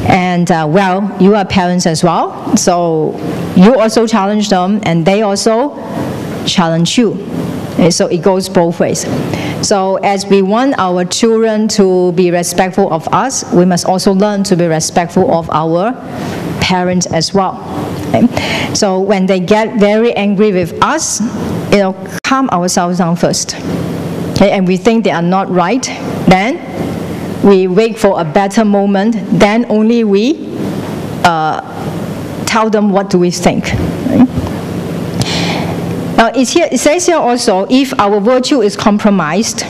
And you are parents as well. So you also challenge them, and they also challenge you. Okay, so it goes both ways. So as we want our children to be respectful of us, we must also learn to be respectful of our parents as well. Okay? So when they get very angry with us, calm ourselves down first. Okay? And we think they are not right, then we wait for a better moment, then only we tell them what do we think. Right? Now it says here also, if our virtue is compromised,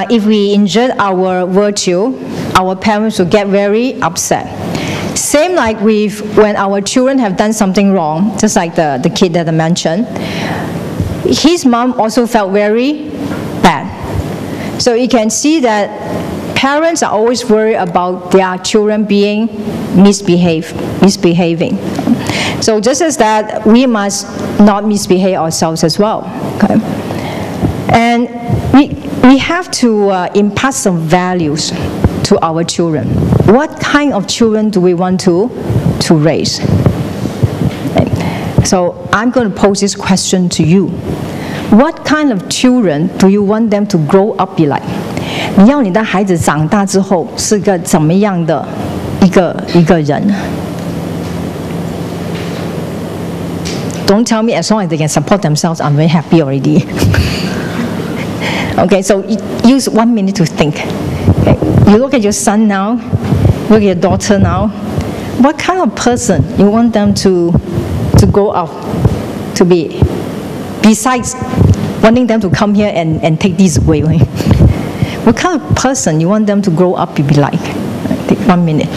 if we injure our virtue, our parents will get very upset. Same like when our children have done something wrong, just like the kid that I mentioned, his mom also felt very bad. So you can see that parents are always worried about their children being misbehaving. So just as that, we must not misbehave ourselves as well. Okay? And we have to impart some values to our children. What kind of children do we want to to raise. So I'm going to pose this question to you. What kind of children do you want them to grow up be like? 你要你的孩子长大之后是个怎么样的一个人 Don't tell me as long as they can support themselves, I'm very happy already. Okay, so use 1 minute to think. Okay. You look at your son now, look at your daughter now. What kind of person you want them to grow up to be? Besides wanting them to come here and take this away. What kind of person you want them to grow up to be like? Take 1 minute.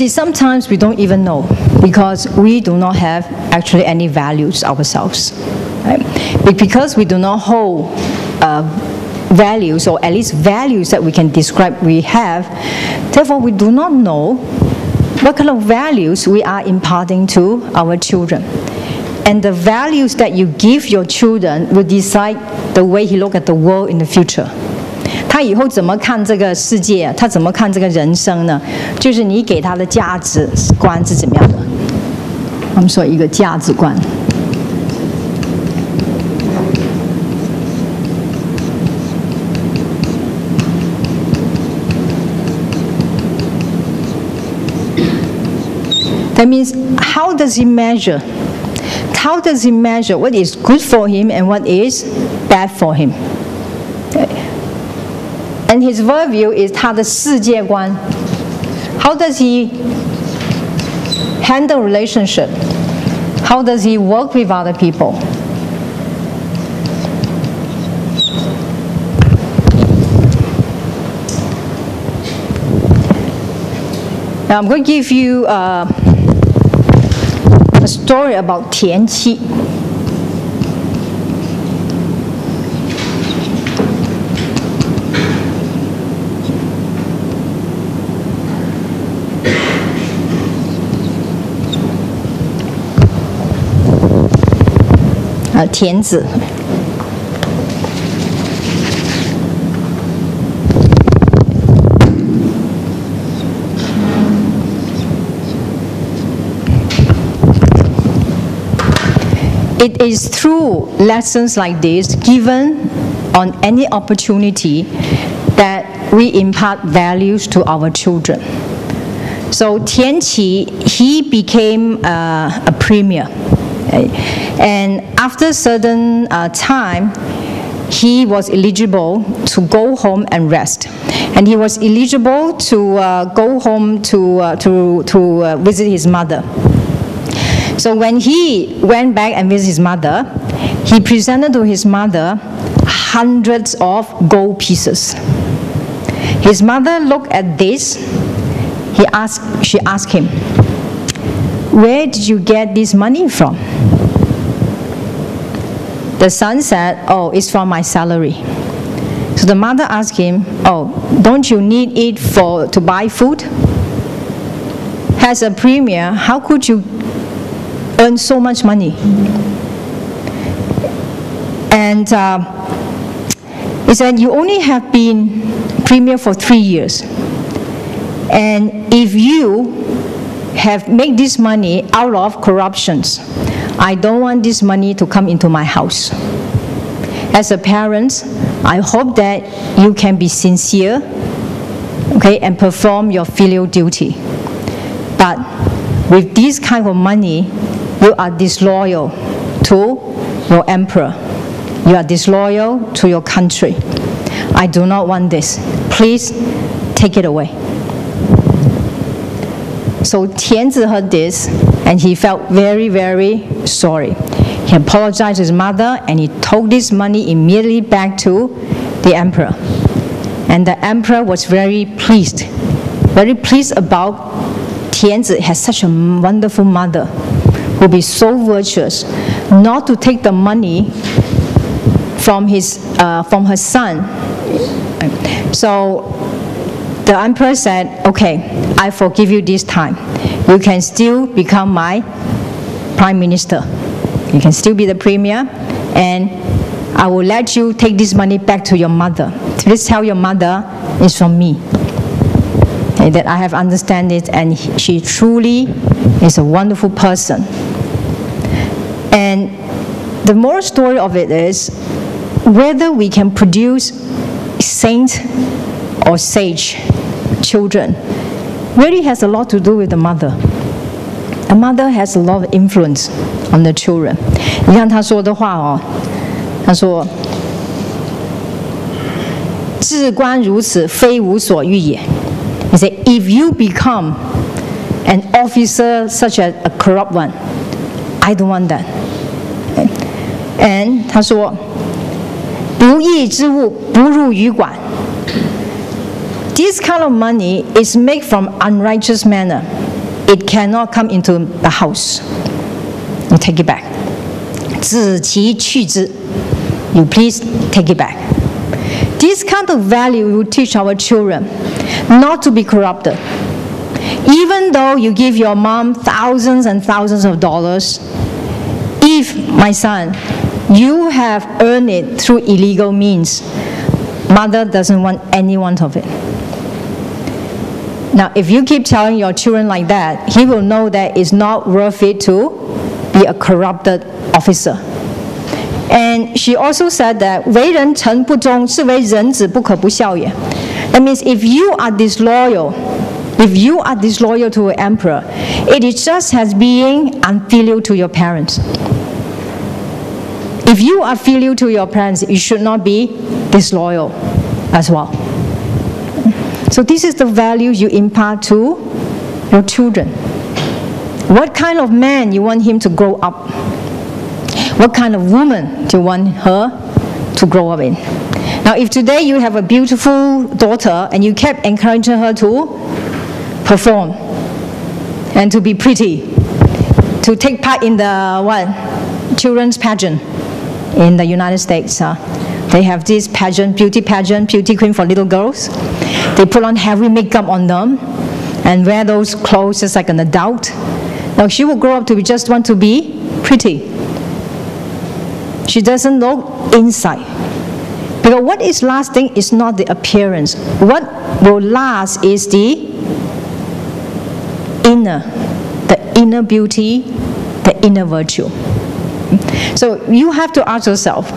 See, sometimes we don't even know because we do not have actually any values ourselves. Right? Because we do not hold values, or at least values that we can describe we have, therefore we do not know what kind of values we are imparting to our children. And the values that you give your children will decide the way he look at the world in the future. 他以后怎么看这个世界，他怎么看这个人生呢？就是你给他的价值观是怎么样的？我们说一个价值观。That means, how does he measure? How does he measure what is good for him and what is bad for him? And his worldview is 他的世界观。How does he handle relationship? How does he work with other people? Now I'm going to give you a story about 田七。田子。It is through lessons like this, given on any opportunity, that we impart values to our children. So Tian Qi, he became a premier. And after a certain time, he was eligible to go home and rest. And he was eligible to go home to visit his mother. So when he went back and visited his mother, he presented to his mother hundreds of gold pieces. His mother looked at this. She asked him, "Where did you get this money from?" The son said, "Oh, it's from my salary." So the mother asked him, "Oh, don't you need it to buy food? As a premier, how could you earn so much money?" And he said, "You only have been premier for 3 years. And if you have made this money out of corruptions, I don't want this money to come into my house. As a parent, I hope that you can be sincere, okay, and perform your filial duty. But with this kind of money, you are disloyal to your emperor. You are disloyal to your country. I do not want this. Please take it away. So Tianzi heard this, and he felt very, very sorry. He apologized to his mother, and he took this money immediately back to the emperor. And the emperor was very pleased about Tianzi has such a wonderful mother who will be so virtuous, not to take the money from her son. So the emperor said, okay, I forgive you this time. You can still become my prime minister. You can still be the premier, and I will let you take this money back to your mother. Please tell your mother it's from me. Okay, that I have understand it, and she truly is a wonderful person. And the moral story of it is, whether we can produce saint or sage children really has a lot to do with the mother. A mother has a lot of influence on the children. 你看他说的话哦，他说：“至关如此，非无所欲也。” He said, "If you become an officer such as a corrupt one, I don't want that." And 他说：“不义之物不入于管。” This kind of money is made from unrighteous manner. It cannot come into the house. You take it back. 子其去之. You please take it back. This kind of value will teach our children not to be corrupted. Even though you give your mom thousands and thousands of dollars, if, my son, you have earned it through illegal means, mother doesn't want any one of it. Now, if you keep telling your children like that, he will know that it's not worth it to be a corrupted officer. And she also said that 为人臣不忠，是为人子不可不孝也. That means if you are disloyal to an emperor, it is just as being unfilial to your parents. If you are filial to your parents, you should not be disloyal as well. So this is the value you impart to your children. What kind of man you want him to grow up? What kind of woman do you want her to grow up in? Now, if today you have a beautiful daughter and you kept encouraging her to perform and to be pretty, to take part in the children's pageant in the United States, they have this pageant, beauty queen for little girls. They put on heavy makeup on them and wear those clothes just like an adult. Now she will grow up to just want to be pretty. She doesn't look inside. Because what is lasting is not the appearance. What will last is the inner beauty, the inner virtue. So you have to ask yourself,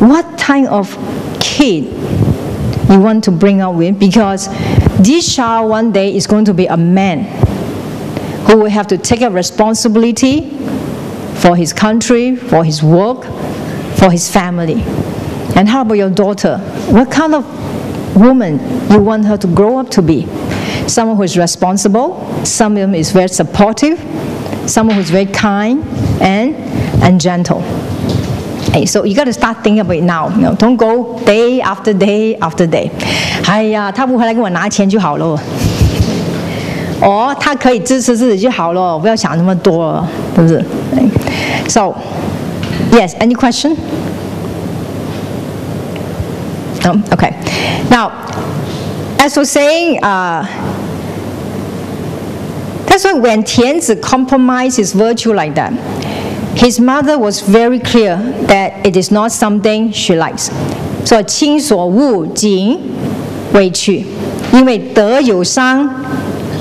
what kind of kid you want to bring up with? Because this child one day is going to be a man who will have to take a responsibility for his country, for his work, for his family. And how about your daughter? What kind of woman you want her to grow up to be? Someone who is responsible, someone who is very supportive, someone who is very kind and gentle. Hey, so you got to start thinking about it now. You know, don't go day after day after day. 哎呀，他不回来跟我拿钱就好了。哦，他可以支持自己就好了，不要想那么多了，是不是？ So, yes, any question? No? Okay. Now, as I was saying, that's why when Tianzi compromised his virtue like that, his mother was very clear that it is not something she likes. So, 亲所恶，谨为去，因为德有伤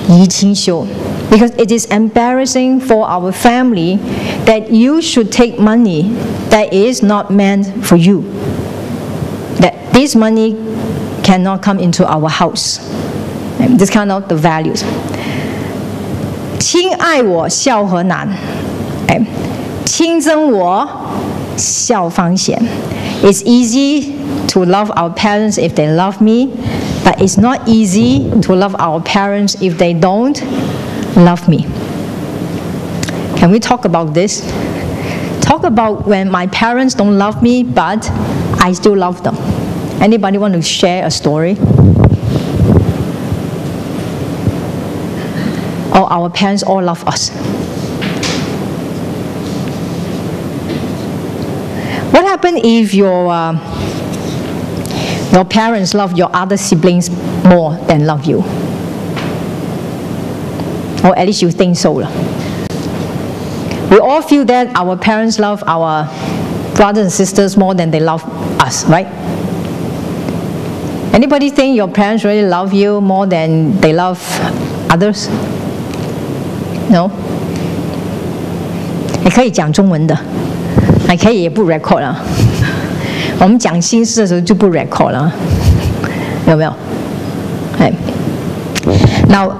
貽親羞. Because it is embarrassing for our family that you should take money that is not meant for you. That this money cannot come into our house. And this kind of the values. 親愛我孝何難. 親憎我孝方贤. It's easy to love our parents if they love me, but it's not easy to love our parents if they don't love me. Can we talk about this? Talk about when my parents don't love me, but I still love them. Anybody want to share a story? Or our parents all love us? What happens if your parents love your other siblings more than love you? Or at least you think so. We all feel that our parents love our brothers and sisters more than they love us, right? Anybody think your parents really love you more than they love others? No? 你可以讲中文的，还可以也不 record 了。我们讲心事的时候就不 record 了，有没有？哎 ，Now,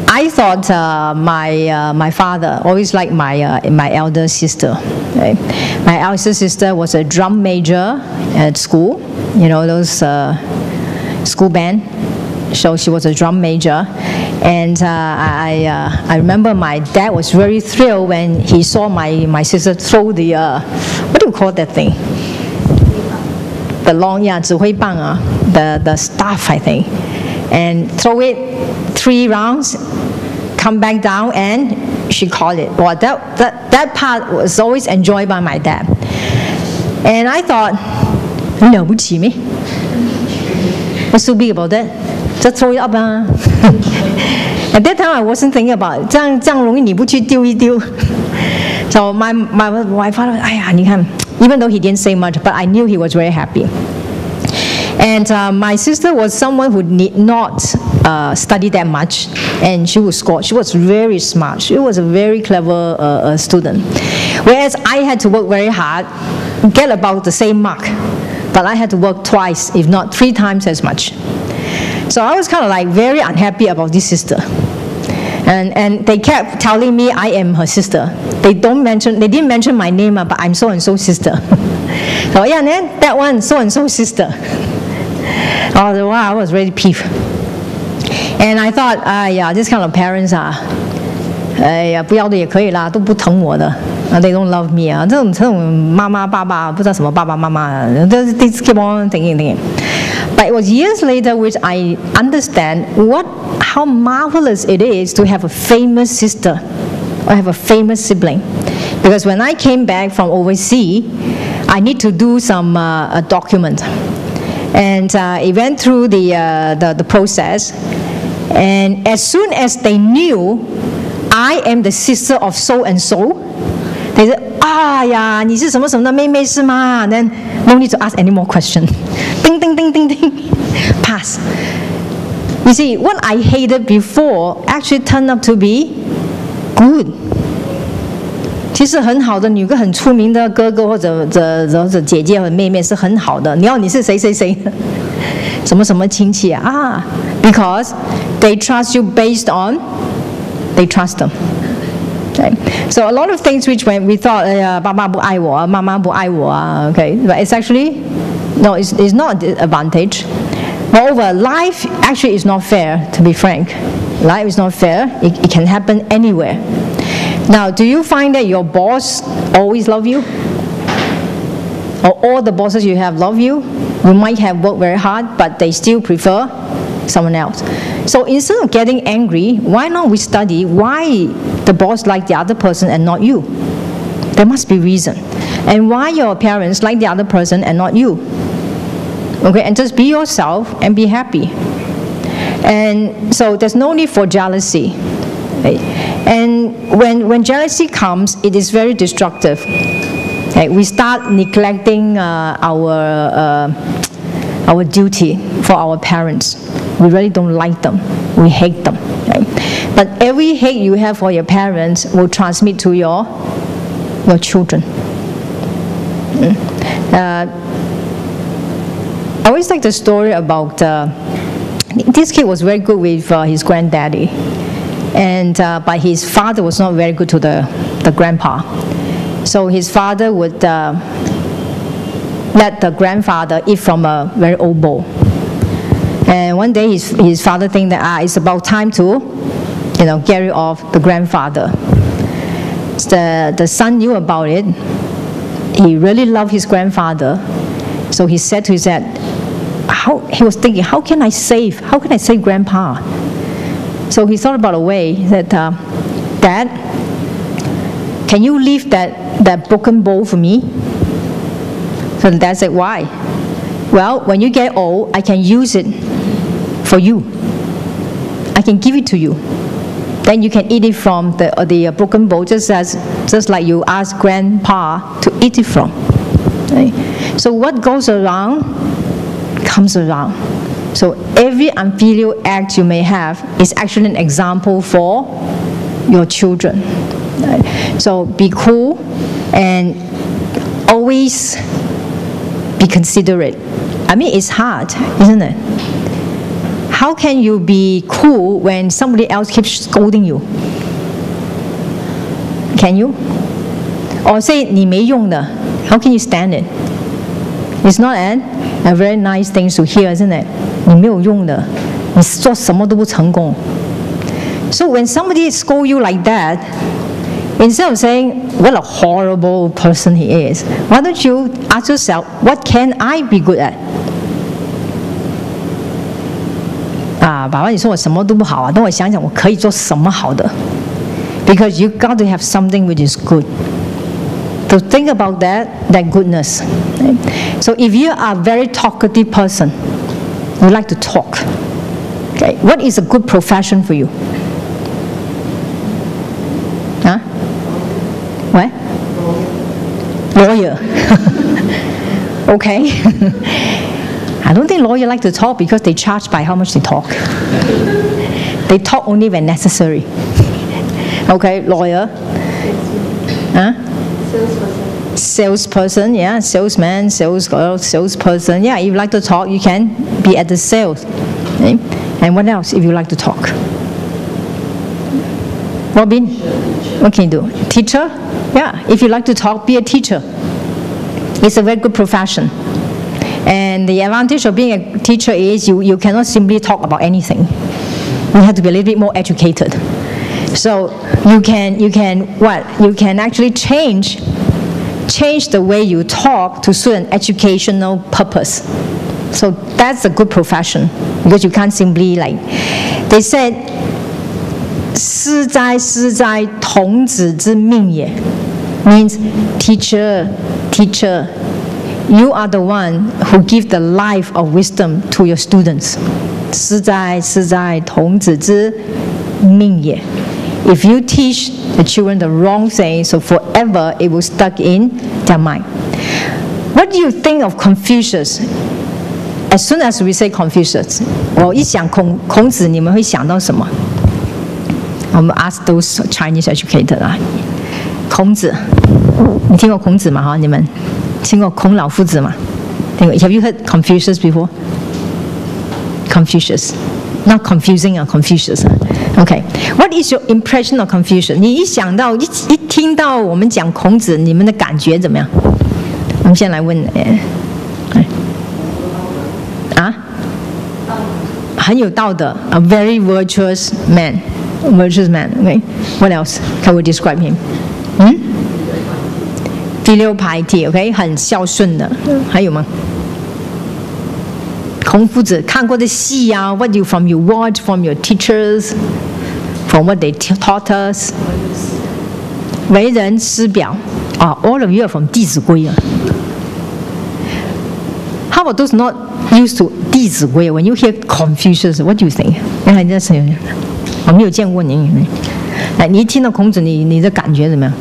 I thought my father always liked my elder sister. Right? My elder sister was a drum major at school. You know those school band. So she was a drum major, and I remember my dad was very thrilled when he saw my sister throw the what do you call that thing? The long, yeah, 指挥棒啊, the staff, I think, and throw it 3 rounds, come back down, and she caught it. Well, that part was always enjoyed by my dad, and I thought, 了不起咩? What's so big about that? Just throw it up. At that time, I wasn't thinking about it. 这样容易你不去丢一丢. So my father, 哎呀，你看, even though he didn't say much, but I knew he was very happy. And my sister was someone who did not study that much, and she would score. She was very smart. She was a very clever student. Whereas I had to work very hard, get about the same mark, but I had to work twice, if not 3 times as much. So I was kind of like very unhappy about this sister. And they kept telling me I am her sister. They didn't mention my name, but I'm so and so sister. So yeah, then that one so and so sister. Oh wow, I was really peeved. And I thought, yeah, this kind of parents are, 哎呀，不要的也可以啦，都不疼我的。They don't love me 啊，这种妈妈爸爸不知道什么爸爸妈妈 ，they keep on thinking. But it was years later which I understand how marvelous it is to have a famous sister or have a famous sibling. Because when I came back from overseas, I need to do some document, and it went through the process. And as soon as they knew I am the sister of so and so, they said, 啊呀，你是什么什么的妹妹是吗？ Then no need to ask any more question. Ding ding ding ding ding, pass. You see, what I hated before actually turned out to be good. 其实很好的，有个很出名的哥哥或者姐姐或者妹妹是很好的。你是谁谁谁，什么什么亲戚啊？Because they trust you based on they trust them. Okay. So a lot of things which when we thought, 爸爸不爱我，妈妈不爱我啊 ，okay, but it's actually no, it's not an advantage. Moreover, life actually is not fair. To be frank, life is not fair. It can happen anywhere. Now, do you find that your boss always love you? Or all the bosses you have love you? You might have worked very hard, but they still prefer someone else. So instead of getting angry, why not we study why the boss like the other person and not you? There must be reason. And why your parents like the other person and not you? Okay, and just be yourself and be happy. And so there's no need for jealousy. Right? And when jealousy comes, it is very destructive. Okay? We start neglecting our duty for our parents. We really don't like them. We hate them. Right? But every hate you have for your parents will transmit to your children. I always like the story about this kid was very good with his granddaddy, and but his father was not very good to the grandpa. So his father would let the grandfather eat from a very old bowl. And one day his father think that it's about time to, get rid of the grandfather. The son knew about it. He really loved his grandfather. So he said to his dad, he was thinking, how can I save grandpa? So he thought about a way that, Dad, can you leave that broken bowl for me? So the dad said, why? Well, when you get old, I can use it for you. I can give it to you. Then you can eat it from the broken bowl, just like you ask grandpa to eat it from. Right? So what goes around comes around. So every unfilial act you may have is actually an example for your children. Right? So be cool and always be considerate. I mean, it's hard, isn't it? How can you be cool when somebody else keeps scolding you? Can you? Or say, 你没用的, how can you stand it? It's not a very nice thing to hear, isn't it? 你没有用的, 你做什么都不成功. So when somebody scolds you like that, instead of saying, what a horrible person he is, why don't you ask yourself, what can I be good at? 爸爸你说我什么都不好啊，等我想想我可以做什么好的。Because you got to have something which is good. So think about that goodness. So if you are a very talkative person, you like to talk. Okay, what is a good profession for you? Huh? What? Lawyer. Okay. I don't think lawyers like to talk because they charge by how much they talk. They talk only when necessary. Okay, lawyer. Huh? Salesperson, yeah, salesman, sales girl, salesperson. Yeah, if you like to talk, you can be at the sales. Okay? And what else if you like to talk? Robin, what can you do? Teacher? Yeah, if you like to talk, be a teacher. It's a very good profession. And the advantage of being a teacher is you cannot simply talk about anything. You have to be a little bit more educated. So you can what? You can actually change the way you talk to suit an educational purpose. So that's a good profession because you can't simply like. They said, 师哉师哉童子之命也 means teacher. You are the one who give the life of wisdom to your students. 师哉师哉童子之命也 If you teach the children the wrong thing, so forever it will stuck in their mind. What do you think of Confucius? As soon as we say Confucius, 我一想孔子，你们会想到什么？我们 ask those Chinese educated 啊，孔子，你听过孔子吗？哈，你们听过孔老夫子吗？听过 ？Have you heard Confucius before? Confucius, not confusing啊 ，Confucius 啊。Okay, what is your impression of Confucius? 你一想到一听到我们讲孔子，你们的感觉怎么样？我们先来问，很有道德 ，a very virtuous man, virtuous man. Okay, what else can we describe him? Filial piety. Okay, 很孝顺的，还有吗？孔夫子看过的戏啊 ，what you from you watch from your teachers, from what they taught us. 为人师表啊 ，all of you are from 弟子规啊。How about those not used to 弟子规 ？When you hear Confucius, what do you think? 哎，这是我没有见过你。哎，你一听到孔子，你的感觉怎么样？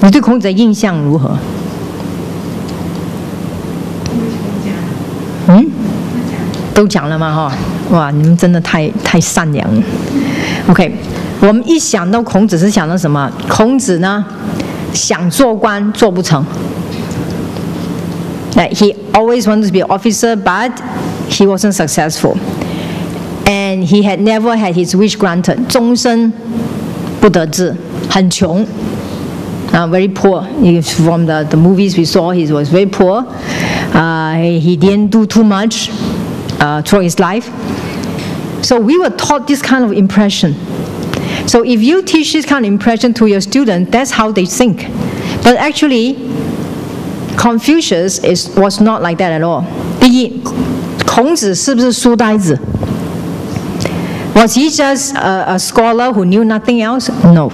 你对孔子的印象如何？都讲了吗？哈，哇，你们真的太善良了。OK， 我们一想到孔子是想到什么？孔子呢，想做官做不成。He always wanted to be an officer, but he wasn't successful, and he had never had his wish granted. 终身不得志，很穷。very poor. From the movies we saw, he was very poor. He didn't do too much throughout his life. So we were taught this kind of impression. So if you teach this kind of impression to your student, that's how they think. But actually, Confucius was not like that at all. 第一，孔子是不是书呆子？ Was he just a scholar who knew nothing else? No.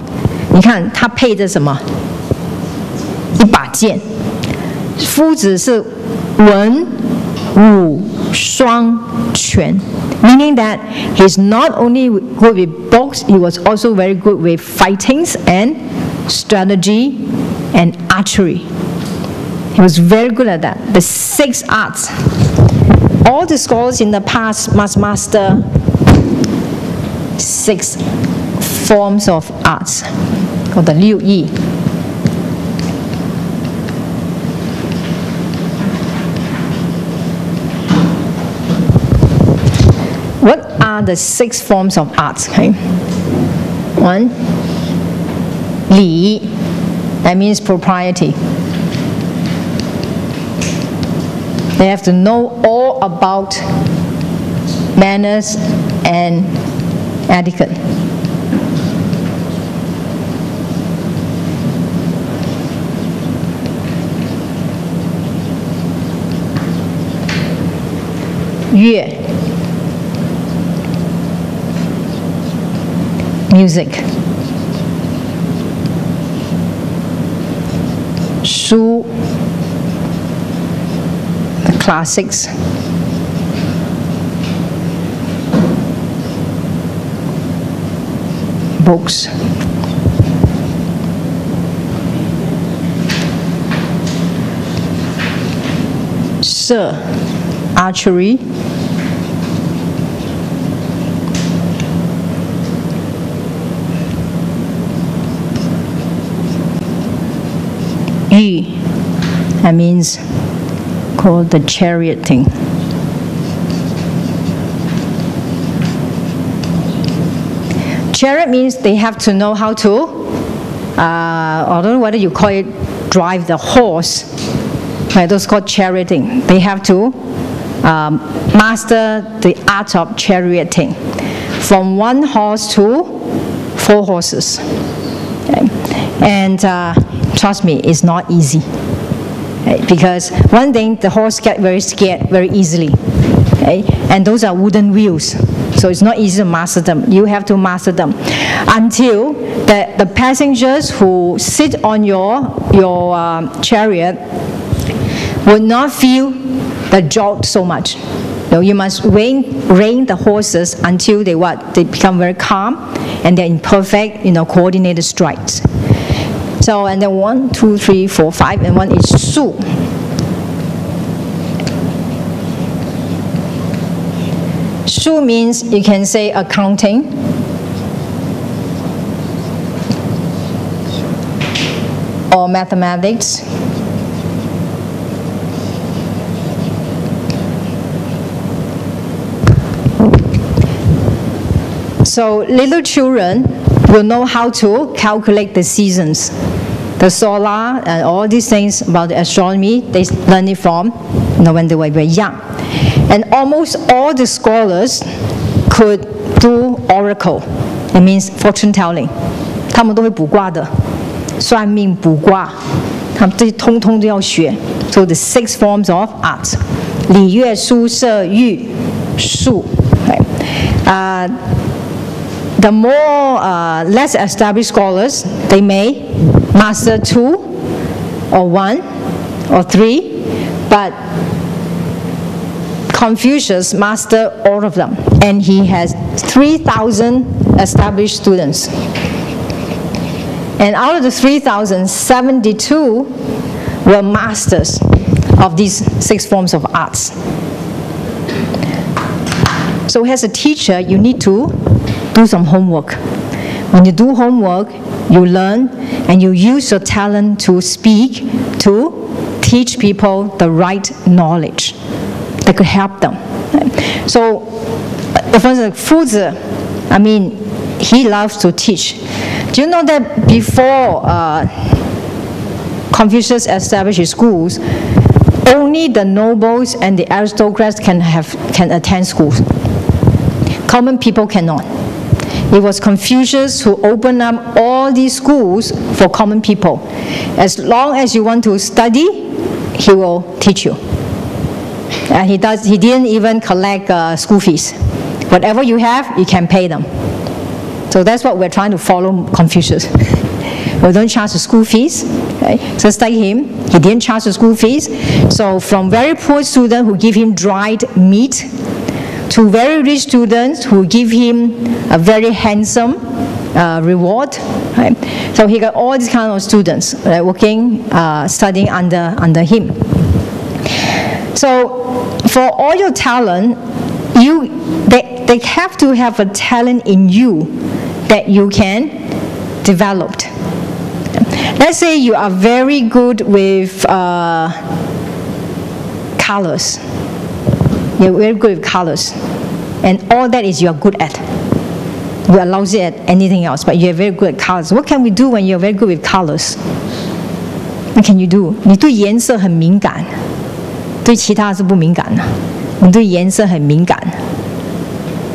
你看他配着什么？一把剑。夫子是文武双全。 Meaning that he's not only good with books, he was also very good with fightings and strategy and archery. He was very good at that. The 6 arts. All the scholars in the past must master 6 forms of arts, called the 6艺. What are the 6 forms of arts? Okay. 1, 礼, that means propriety. They have to know all about manners and etiquette. 乐 music. 书 the classics. ，books. 射 archery. 御 that means called the charioting. Chariot means they have to know how to, I don't know whether you call it drive the horse, right? Those called charioting. They have to master the art of charioting, from 1 horse to 4 horses. Okay? And trust me, it's not easy. Okay? Because one thing, the horse gets very scared very easily. Okay? And those are wooden wheels. So it's not easy to master them. You have to master them until the passengers who sit on your chariot would not feel the jolt so much. So you must rein the horses until they become very calm and they're in perfect, coordinated strides. So and then 1, 2, 3, 4, 5, and 1 is su. Su means you can say accounting, or mathematics, so little children will know how to calculate the seasons, the solar, and all these things about the astronomy. They learn it from when they were very young. And almost all the scholars could do oracle. It means fortune telling. 他们都会卜卦的，算命卜卦，他们这些通通都要学。So the 6 forms of arts: 礼乐书射御术。The more less established scholars, they may master 2 or 1 or 3, but Confucius mastered all of them, and he has 3,000 established students. And out of the 3,000, 72 were masters of these 6 forms of arts. So as a teacher, you need to do some homework. When you do homework, you learn and you use your talent to speak, to teach people the right knowledge that could help them. So, for instance, 夫子, he loves to teach. Do you know that before Confucius established his schools, only the nobles and the aristocrats can attend schools. Common people cannot. It was Confucius who opened up all these schools for common people. As long as you want to study, he will teach you. And he didn't even collect school fees. Whatever you have, you can pay them. So that's what we're trying to follow Confucius. We don't charge the school fees. Okay? Just like him, he didn't charge the school fees. So from very poor students who give him dried meat, to very rich students who give him a very handsome reward. Right? So he got all these kind of students working, studying under him. So for all your talent, they have to have a talent in you that you can develop. Let's say you are very good with colors. You're very good with colors. And all that is you are good at. You are lousy at anything else, but you're very good at colors. What can we do when you're very good with colors? What can you do? 你对颜色很敏感，对其他是不敏感的。你对颜色很敏感。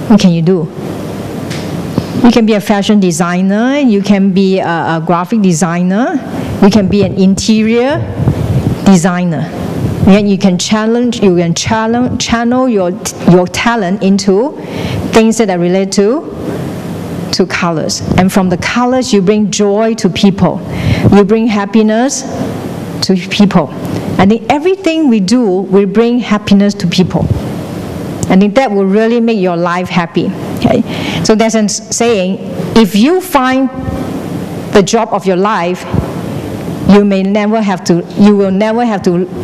What can you do? You can be a fashion designer. You can be a graphic designer. You can be an interior designer. And you can channel your talent into things that are related to colors. And from the colors, you bring joy to people. You bring happiness to people. I think everything we do will bring happiness to people. I think that will really make your life happy. Okay? So that's a saying, if you find the job of your life, you will never have to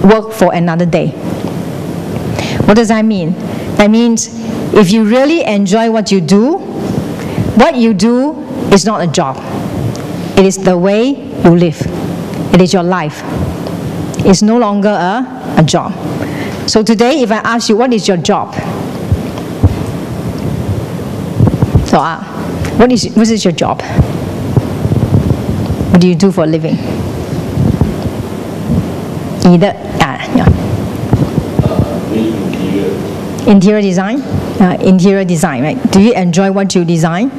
work for another day. What does that mean? That means if you really enjoy what you do is not a job. It is the way you live. It is your life. It's no longer a job. So today, if I ask you, what is your job? So, what is your job? What do you do for a living? Interior design? Interior design, right? Do you enjoy what you design?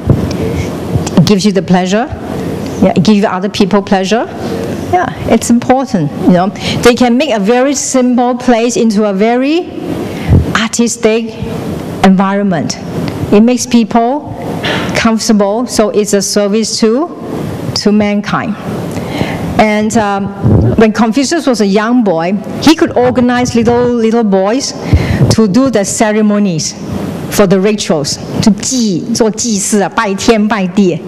It gives you the pleasure? Yeah, it gives other people pleasure? Yeah, it's important, you know. They can make a very simple place into a very artistic environment. It makes people comfortable, so it's a service to mankind. And when Confucius was a young boy, he could organize little boys to do the ceremonies for the rituals, to 做祭祀啊，拜天拜地。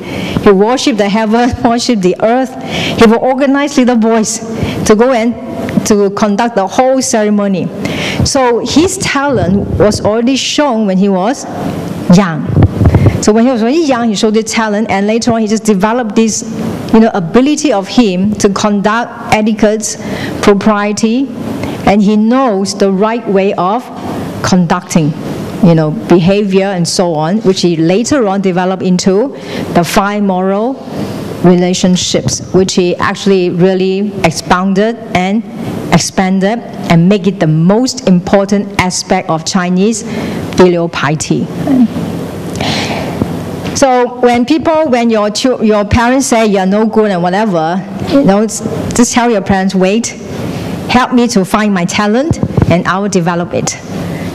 He worshiped the heaven, worshiped the earth. He would organize little boys to go and to conduct the whole ceremony. So his talent was already shown when he was young. So when he was very young, he showed the talent, and later on he just developed this, ability of him to conduct etiquette, propriety, and he knows the right way of conducting, behavior and so on, which he later on developed into the 5 moral relationships, which he actually really expounded and expanded and make it the most important aspect of Chinese filial piety. So when your parents say you're no good and whatever, just tell your parents, wait, help me to find my talent and I will develop it.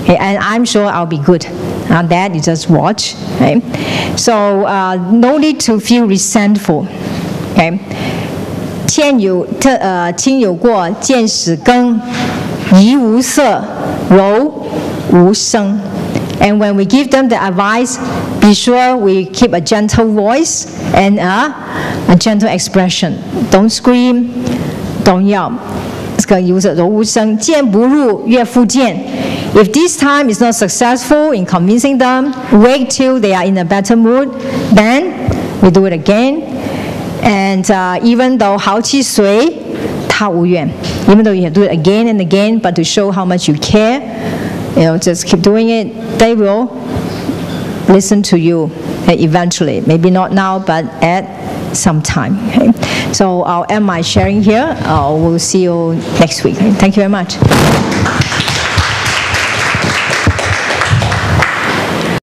Okay, and I'm sure I'll be good. Dad, you just watch. Okay? So no need to feel resentful. Okay? 亲有过，见使更，怡无色，柔无声。And when we give them the advice, be sure we keep a gentle voice and a gentle expression. Don't scream, don't yell. 这个有柔无声，见不入，悦复见。If this time is not successful in convincing them, wait till they are in a better mood, then we do it again. And even though 豪气随，他无怨. Even though you have to do it again and again, but to show how much you care, just keep doing it. They will listen to you eventually. Maybe not now, but at some time. Okay? So I'll end my sharing here. We'll see you next week. Thank you very much.